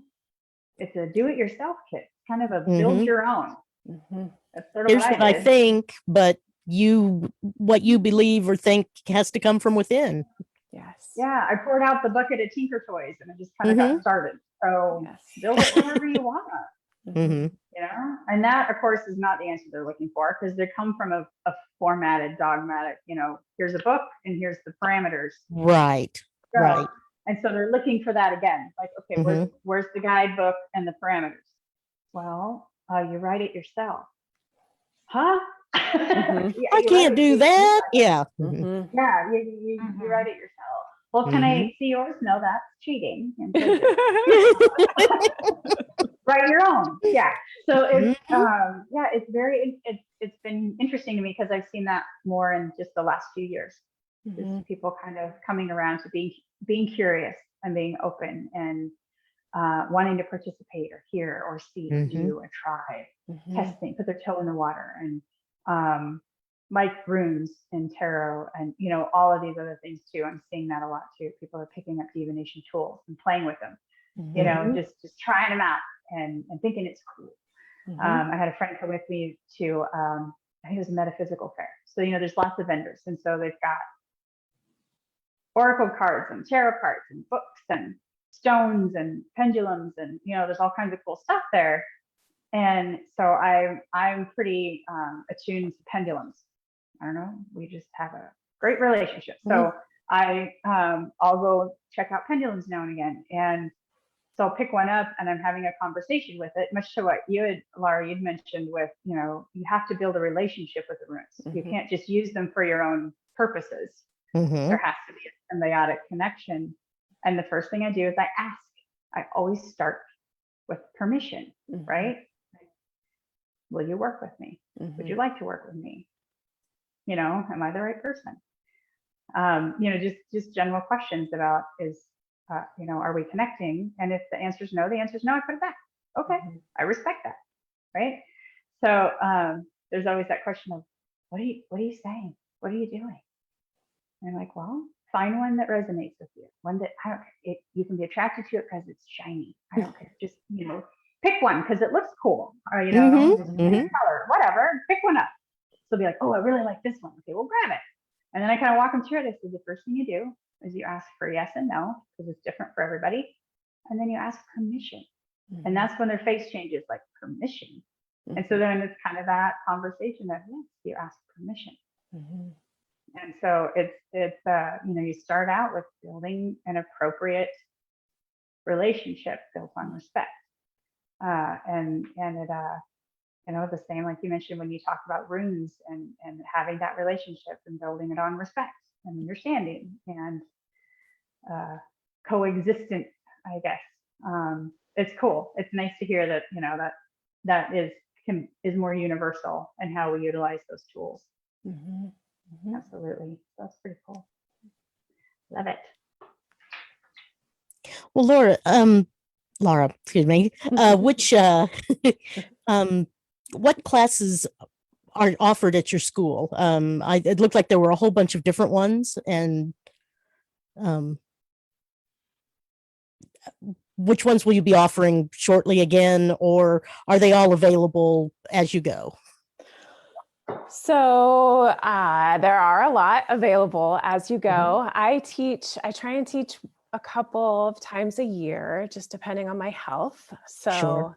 it's a do-it-yourself kit. It's kind of a build your own. That's sort of
Here's what I think, but what you believe or think has to come from within.
Yes.
Yeah, I poured out the bucket of Tinker Toys and it just kind of got started. So build it wherever you want. You know, and that of course is not the answer they're looking for, because they come from a formatted, dogmatic, you know, here's a book and here's the parameters.
Right.
So,
right.
And so they're looking for that again. Like, okay, where's the guidebook and the parameters? Well, you write it yourself. Huh? Yeah,
I
you
can't
write
do
it, you
that.
write it.
Yeah.
Yeah, you write it yourself. Well, can I see yours? No, that's cheating. And plagiarism. Write your own. Yeah. So it's yeah, it's very it's been interesting to me because I've seen that more in just the last few years. Just people kind of coming around to being curious and being open and wanting to participate or hear or see or do or try, testing, put their toe in the water, and like runes and tarot and all of these other things too. I'm seeing that a lot too. People are picking up divination tools and playing with them, just trying them out and thinking it's cool. I had a friend come with me to I think it was a metaphysical fair. So there's lots of vendors, and so they've got oracle cards and tarot cards and books and stones and pendulums and there's all kinds of cool stuff there. And so I'm pretty attuned to pendulums. I don't know, we just have a great relationship. So I'll go check out pendulums now and again, and so I'll pick one up and I'm having a conversation with it, much to what Lara, you'd mentioned with you have to build a relationship with the runes. You can't just use them for your own purposes. There has to be a symbiotic connection. And the first thing I do is I ask. I always start with permission, right? Will you work with me? Would you like to work with me? Am I the right person? Just general questions about are we connecting? And if the answer is no, I put it back. Okay, I respect that, right? So there's always that question of, what are you saying? What are you doing? And I'm like, well, find one that resonates with you. One that you can be attracted to it because it's shiny. I don't care. Just pick one because it looks cool. Or just color, whatever. Pick one up. So be like, oh, I really like this one. Okay, we'll grab it. And then I kind of walk them through it. I said, the first thing you do is you ask for yes and no because it's different for everybody. And then you ask permission. And that's when their face changes, like permission. And so then it's kind of that conversation of, yes, you ask permission. And so it's you start out with building an appropriate relationship built on respect, and it the same like you mentioned when you talk about runes and having that relationship and building it on respect and understanding and coexistence, I guess. It's cool. It's nice to hear that that is more universal in how we utilize those tools. Absolutely. That's pretty cool. Love it.
Well, Lara, excuse me, which what classes are offered at your school? It looked like there were a whole bunch of different ones, and which ones will you be offering shortly again, or are they all available as you go?
So there are a lot available as you go. I try and teach a couple of times a year, just depending on my health. So,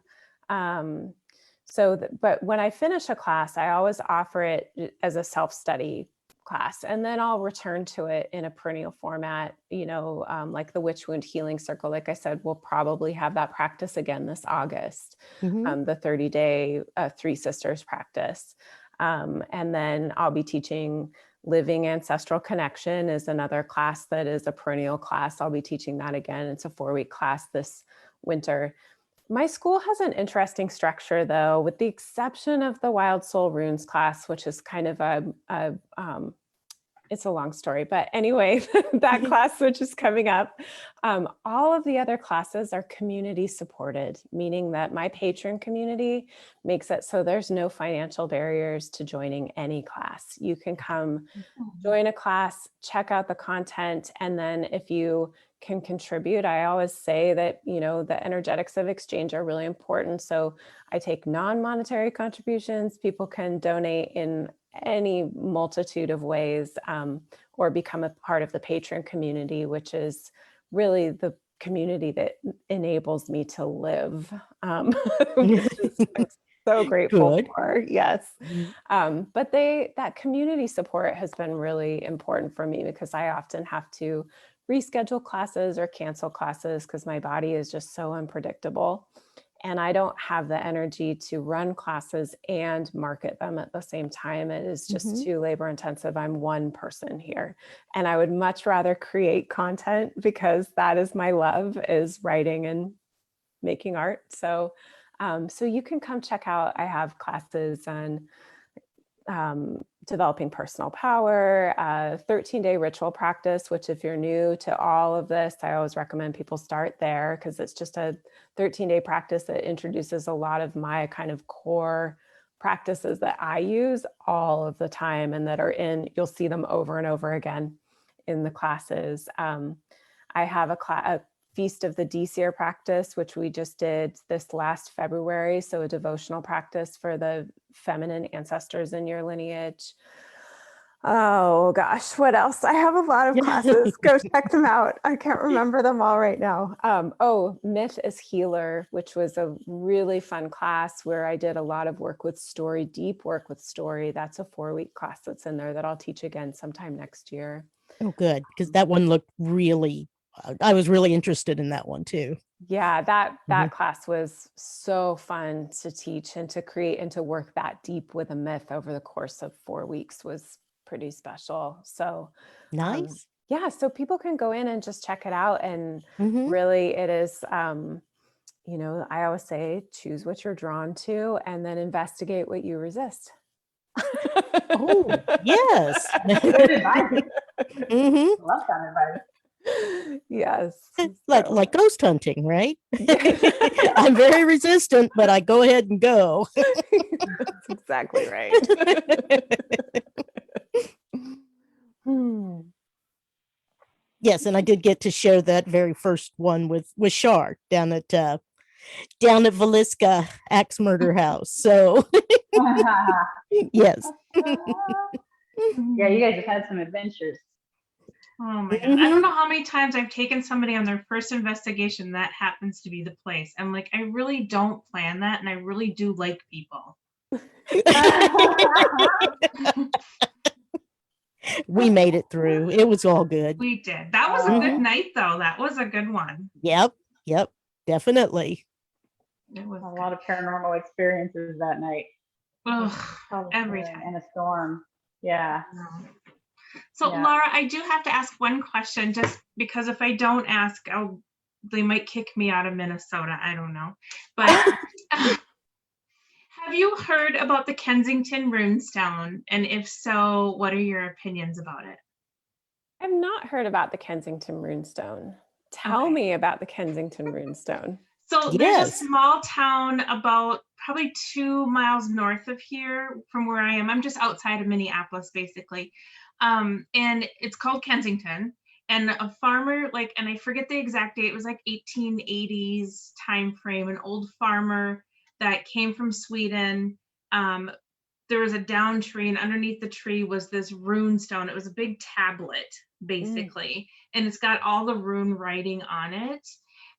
but when I finish a class, I always offer it as a self-study class, and then I'll return to it in a perennial format, like the Witch Wound Healing Circle. Like I said, we'll probably have that practice again this August, the 30-day Three Sisters practice. And then I'll be teaching Living Ancestral Connection is another class that is a perennial class. I'll be teaching that again. It's a 4-week class this winter. My school has an interesting structure though, with the exception of the Wild Soul Runes class, which is kind of it's a long story, but anyway, that class, which is coming up, all of the other classes are community supported, meaning that my patron community makes it so there's no financial barriers to joining any class. You can come join a class, check out the content, and then if you can contribute, I always say that, the energetics of exchange are really important. So I take non-monetary contributions. People can donate in any multitude of ways, or become a part of the patron community, which is really the community that enables me to live, which is I'm so grateful for. Yes. But that community support has been really important for me because I often have to reschedule classes or cancel classes because my body is just so unpredictable. And I don't have the energy to run classes and market them at the same time. It is just too labor intensive. I'm one person here. And I would much rather create content, because that is my love, is writing and making art. So, so you can come check out. I have classes on developing personal power, 13-day ritual practice, which if you're new to all of this, I always recommend people start there, because it's just a 13-day practice that introduces a lot of my kind of core practices that I use all of the time, and that are you'll see them over and over again in the classes. I have a Feast of the Dís practice, which we just did this last February. So a devotional practice for the feminine ancestors in your lineage. Oh gosh, what else? I have a lot of classes. Go check them out. I can't remember them all right now. Oh, Myth as Healer, which was a really fun class where I did a lot of work with story, deep work with story. That's a 4-week class that's in there that I'll teach again sometime next year.
Oh, good. Because that one looked really, I was really interested in that one too.
Yeah, that class was so fun to teach and to create and to work that deep with a myth over the course of 4 weeks was pretty special. So
nice.
Yeah, so people can go in and just check it out. And really it is, you know, I always say, choose what you're drawn to and then investigate what you resist.
Oh, yes.
Good advice. Love that advice.
Yes.
Like ghost hunting, right? I'm very resistant, but I go ahead and go.
That's exactly right.
Yes, and I did get to share that very first one with Shar down at Villisca Axe Murder House. So yes.
Yeah, you guys have had some adventures.
Oh my God. I don't know how many times I've taken somebody on their first investigation that happens to be the place. I'm like, I really don't plan that. And I really do like people.
We made it through. It was all good.
We did. That was a good night though. That was a good one.
Yep. Definitely.
It was
a lot of paranormal experiences that night.
Every time.
And a storm. Yeah.
So Lara, I do have to ask one question, just because if I don't ask, they might kick me out of Minnesota. I don't know. But have you heard about the Kensington Runestone? And if so, what are your opinions about it?
I've not heard about the Kensington Runestone. Tell me about the Kensington Runestone.
So there's a small town about probably 2 miles north of here from where I am. I'm just outside of Minneapolis, basically. And it's called Kensington. And a farmer, and I forget the exact date, it was like 1880s time frame, an old farmer that came from Sweden. There was a down tree, and underneath the tree was this rune stone. It was a big tablet, basically, and it's got all the rune writing on it.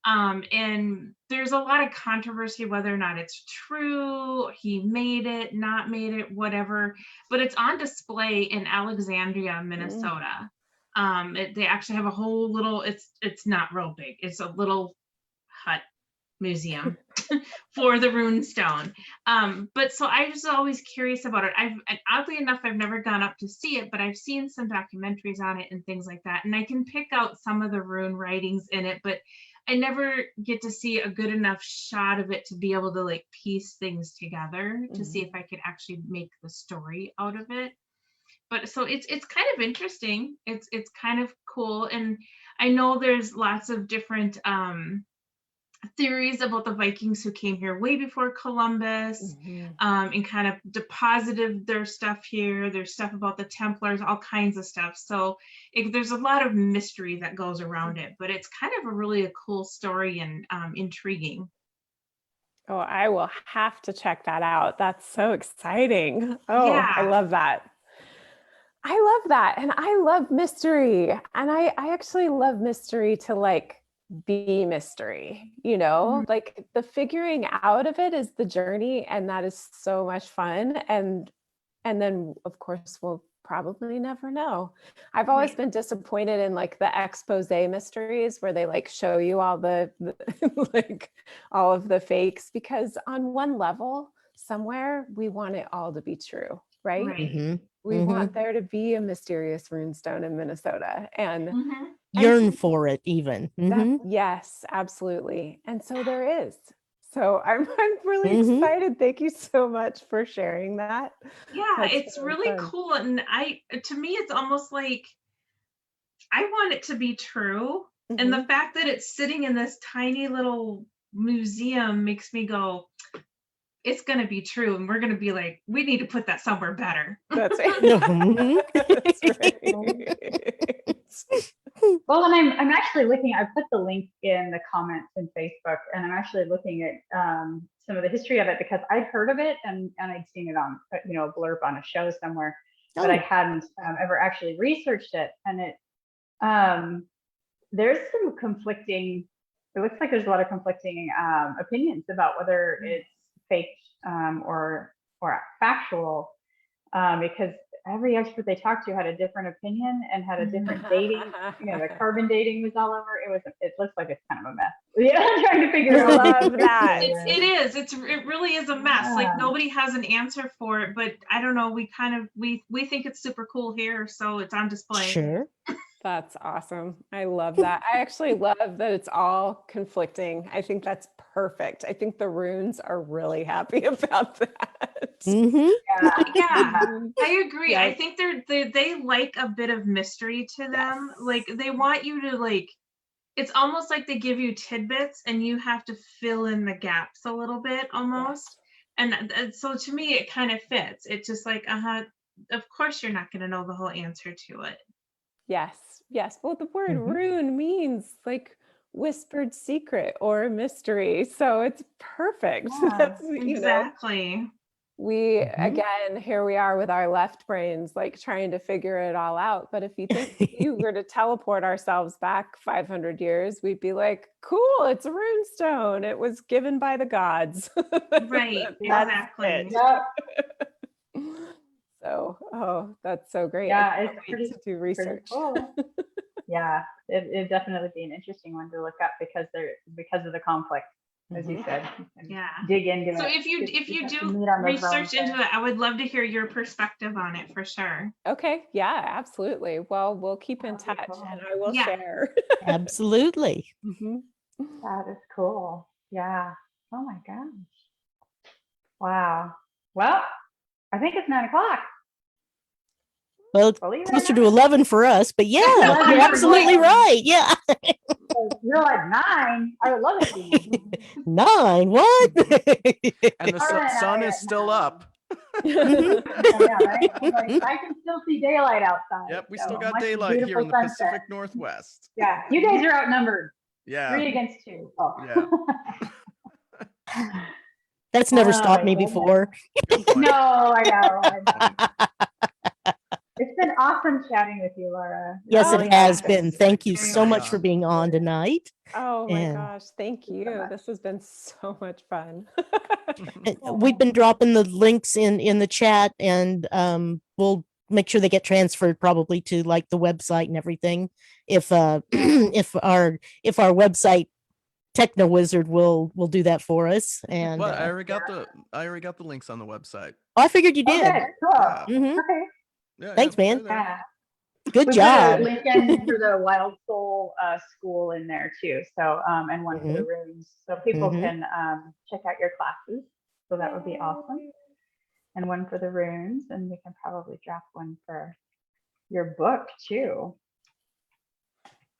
And there's a lot of controversy whether or not it's true, he made it, not made it, whatever, but it's on display in Alexandria, Minnesota. They actually have a whole little, it's not real big, it's a little hut museum for the runestone. But so I was always curious about it. And oddly enough, I've never gone up to see it, but I've seen some documentaries on it and things like that. And I can pick out some of the rune writings in it, but I never get to see a good enough shot of it to be able to piece things together to see if I could actually make the story out of it. But so it's kind of interesting. It's kind of cool. And I know there's lots of different theories about the Vikings who came here way before Columbus, and kind of deposited their stuff here. There's stuff about the Templars, all kinds of stuff. So there's a lot of mystery that goes around it, but it's kind of a cool story and intriguing.
Oh, I will have to check that out. That's so exciting. Oh, yeah. I love that. I love that. And I love mystery. And I actually love mystery to be mystery, the figuring out of it is the journey, and that is so much fun. And then of course we'll probably never know. I've always been disappointed in like the expose mysteries where they like show you all the like all of the fakes, because on one level somewhere we want it all to be true, right?
Mhm.
We want there to be a mysterious runestone in Minnesota, and
Yearn for it even.
yes, absolutely. And so there is. So I'm really excited. Thank you so much for sharing that.
Yeah,
That's
it's really
fun.
cool. And to me, it's almost like I want it to be true. And the fact that it's sitting in this tiny little museum makes me go, it's going to be true. And we're going to be like, we need to put that somewhere better.
That's right.
That's
right.
Well, and I'm actually looking, I put the link in the comments in Facebook, and I'm actually looking at some of the history of it, because I'd heard of it and I'd seen it on, a blurb on a show somewhere, but I hadn't ever actually researched it. And it, there's some conflicting, it looks like there's a lot of conflicting opinions about whether it's fake or factual, because every expert they talked to had a different opinion and had a different dating. The carbon dating was all over. It looks like it's kind of a mess. Yeah, trying to figure out.
I love that.
It is. It really is a mess. Like nobody has an answer for it, but I don't know. We kind of we think it's super cool here, so it's on display.
Sure.
That's awesome. I love that. I actually love that it's all conflicting. I think that's perfect. I think the runes are really happy about that.
Yeah, I agree. I think they like a bit of mystery to them. Like they want you to like, it's almost like they give you tidbits and you have to fill in the gaps a little bit almost. And so to me, it kind of fits. It's just like, of course you're not going to know the whole answer to it.
Yes. Well, the word rune means like whispered secret or mystery. So it's perfect. That's,
exactly.
We, again, here we are with our left brains, like trying to figure it all out. But if you think you were to teleport ourselves back 500 years, we'd be like, cool, it's a runestone. It was given by the gods.
Right, exactly.
So, that's so great.
Yeah, it's pretty,
to do research.
Cool. Yeah, it'd definitely be an interesting one to look up because of the conflict, as you said.
Yeah.
Dig into it.
So if you do research into it, I would love to hear your perspective on it for sure.
Okay. Yeah, absolutely. Well, we'll keep in touch and I will share.
Absolutely.
That is cool. Yeah. Oh my gosh. Wow. Well, I think it's 9 o'clock.
Well, closer to 11 for us, but yeah, you're absolutely right. Yeah.
You're like 9. I would love it to be
9. What?
And the sun is still up.
Yeah, right? I can still see daylight outside.
Yep, we still got daylight here in the Pacific Northwest.
Yeah, you guys are outnumbered.
Yeah.
3 against 2. Oh.
Yeah.
That's never stopped me before.
No, I know. It's been awesome chatting with you, Lara.
Yes, it has been. Thank you so much for being on tonight.
Oh my gosh, thank you. This has been so much fun.
We've been dropping the links in the chat, and we'll make sure they get transferred probably to like the website and everything. If if our website Techno Wizard will do that for us. And
I already got the links on the website.
Oh, I figured you did.
Okay, cool.
Yeah.
Okay.
Yeah,
thanks, man.
Yeah.
Good
We
job.
put a link in for the Wild Soul school in there too. So and one for the runes, so people can check out your classes. So that would be awesome. And one for the runes, and we can probably drop one for your book too.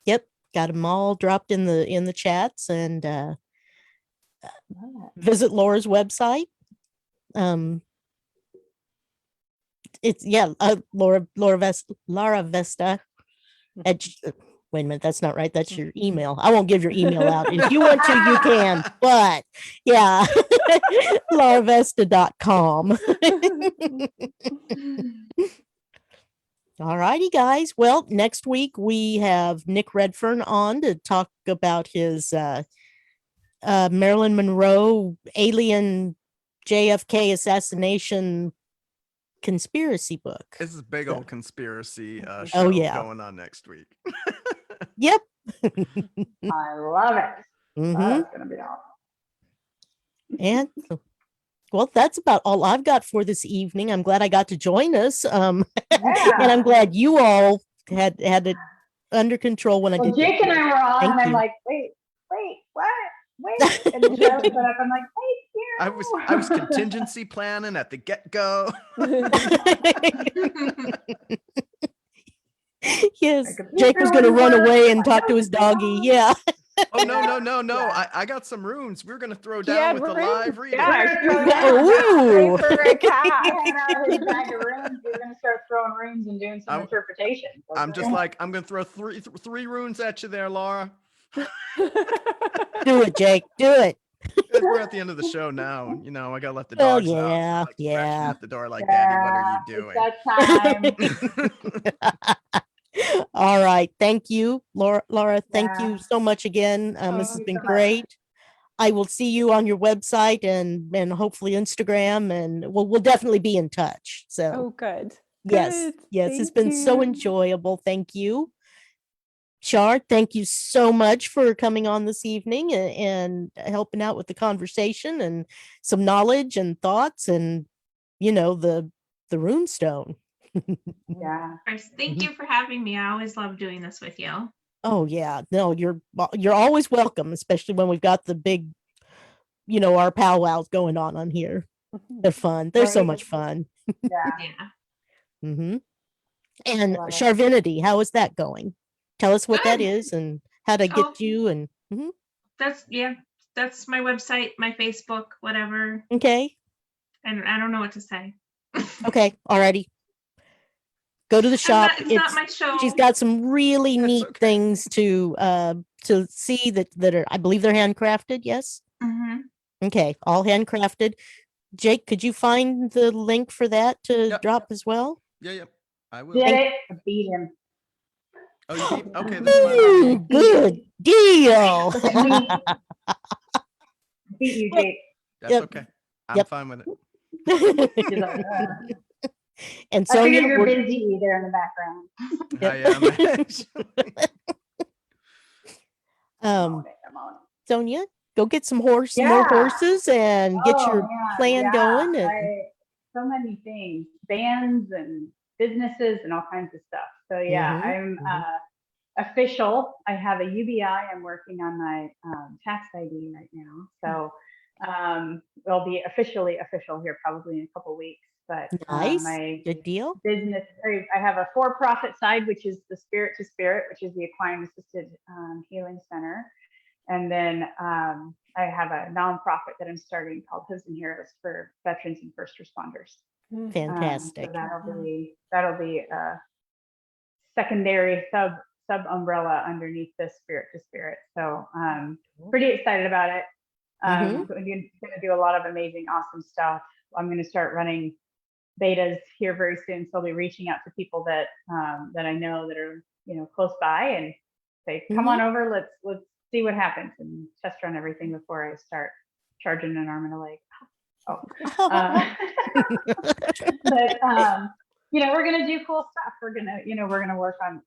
Yep, got them all dropped in the chats, and visit Laura's website. It's Lara Vesta. Wait a minute, that's not right. That's your email. I won't give your email out. If you want to, you can. But yeah, laravesta.com. All righty, guys. Well, next week we have Nick Redfern on to talk about his Marilyn Monroe alien JFK assassination conspiracy book.
This is a big
So-
old conspiracy
Oh,
show
yeah.
going on next week.
Yep.
I love it.
Mhm.
That's gonna be awesome.
And well, that's about all I've got for this evening. I'm glad I got to join us. And I'm glad you all had it under control when I
Well,
did. get
Jake and
there.
I were on,
Thank
and I'm
you.
like, wait, what? Wait. And the show set up. I'm like, thank you.
I was contingency planning at the get-go.
Yes,
My computer
Jake was going to
wouldn't
run
work,
away and
my
talk to his
notes were
doggy.
wrong.
Yeah.
Oh no,
Yeah,
no, no.
yeah.
I got some runes. We're gonna throw
Yeah,
down with the
runes.
live reading.
Yeah.
Ooh.
For a cat, I had out his bag of runes. We're gonna start throwing runes and doing some
I'm-
interpretation.
I'm just like, I'm gonna throw three runes at you there, Laura.
Do it, Jake. Do it.
We're at the end of the show now. You know, I gotta let the
Well,
dogs out. They're,
yeah,
like, scratching
yeah.
at the door like, Daddy, what are you
It's
doing?
that time.
All right. Thank you, Laura. Laura, thank
Yeah.
you so much again. This
Oh,
has
thank you
been
so much.
great. I will see you on your website and hopefully Instagram, and we'll definitely be in touch. So
Oh, good.
yes,
Good.
yes, it's
Thank
been so
you.
enjoyable. Thank you. Char, thank you so much for coming on this evening and helping out with the conversation and some knowledge and thoughts and the runestone.
Yeah.
First, thank you for having me. I always love doing this with you.
Oh yeah, no, you're always welcome, especially when we've got the big, our powwows going on here. They're fun. They're so
Right.
much fun.
Yeah.
Yeah.
Hmm. And
Love it.
Charvinity, how is that going? Tell us what that
Good.
is and how to
Oh.
get you and mhm.
That's my website, my Facebook, whatever.
Okay.
And I don't know what to say.
Okay, alrighty. Go to the shop.
It's not my show.
She's got some really
That's
neat
okay.
things to see that are, I believe they're handcrafted. Yes.
Mhm.
Okay, all handcrafted. Jake, could you find the link for that to
Yep.
drop as well?
Yeah, I will.
Did it? I beat him.
Oh, you beat? Okay, that's fine. with me.
Ooh, good deal.
Look at me. Beat you, Jake.
That's
Yep.
okay. I'm
Yep.
fine with it.
She's like,
And
I
Sonia,
figured you're
we're-
busy there in the background.
Yep.
I am. Actually.
I'm on it.
Sonia, go get some more
Yeah.
horses and get your
Oh, man,
plan
yeah.
going. And
So many things, bands and businesses and all kinds of stuff. So yeah,
Mhm,
I'm official. I have a UBI. I'm working on my tax ID right now. So it'll be officially official here probably in a couple weeks. But
nice,
my
good deal.
business, I have a for-profit side, which is the Spirit to Spirit, which is the Equine Assisted Healing Center. And then I have a nonprofit that I'm starting called Hooves and Heroes for veterans and first responders.
Fantastic.
So that'll be a secondary sub umbrella underneath the Spirit to Spirit. So pretty excited about it. I'm going to do a lot of amazing, awesome stuff. I'm going to start running betas here very soon. So I'll be reaching out to people that that I know that are close by and say, come on over, let's see what happens and test run everything before I start charging an arm and a leg. But we're gonna do cool stuff. We're gonna work on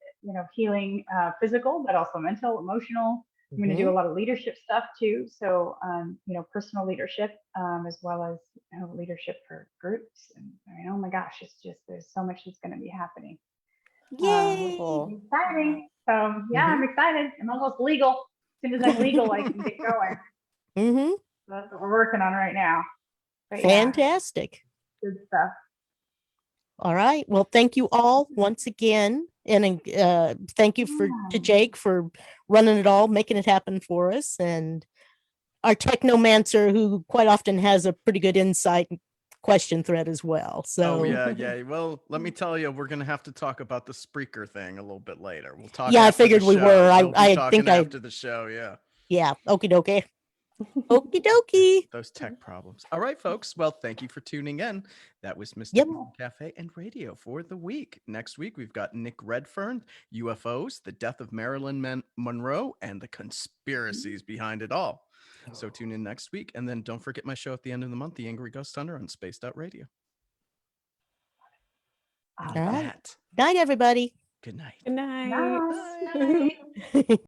healing physical, but also mental, emotional. I'm going to do a lot of leadership stuff too. So, personal leadership, as well as leadership for groups. And oh my gosh, it's just, there's so much that's going to be happening.
Yay!
Exciting. So yeah, I'm excited. I'm almost legal. As soon as I'm legal, I can get going. So that's what we're working on right now. But
Fantastic.
yeah, good stuff.
All right. Well, thank you all once again. And thank you to Jake for running it all, making it happen for us. And our technomancer, who quite often has a pretty good insight question thread as well. So
Oh yeah. Well, let me tell you, we're gonna have to talk about the Spreaker thing a little bit later. We'll talk.
Yeah, I
after the
figured we
show.
were.
We'll be
I think
after the show. Yeah.
Yeah. Okie dokie. Okie dokie.
Those tech problems. All right, folks. Well, thank you for tuning in. That was Mystic Cafe and Radio for the week. Next week, we've got Nick Redfern, UFOs, the death of Marilyn Monroe, and the conspiracies behind it all. So tune in next week. And then don't forget my show at the end of the month, The Angry Ghost Hunter on Spaced Out Radio. With
All right.
that,
Night, everybody.
good night.
Good night.
Nice.
Night.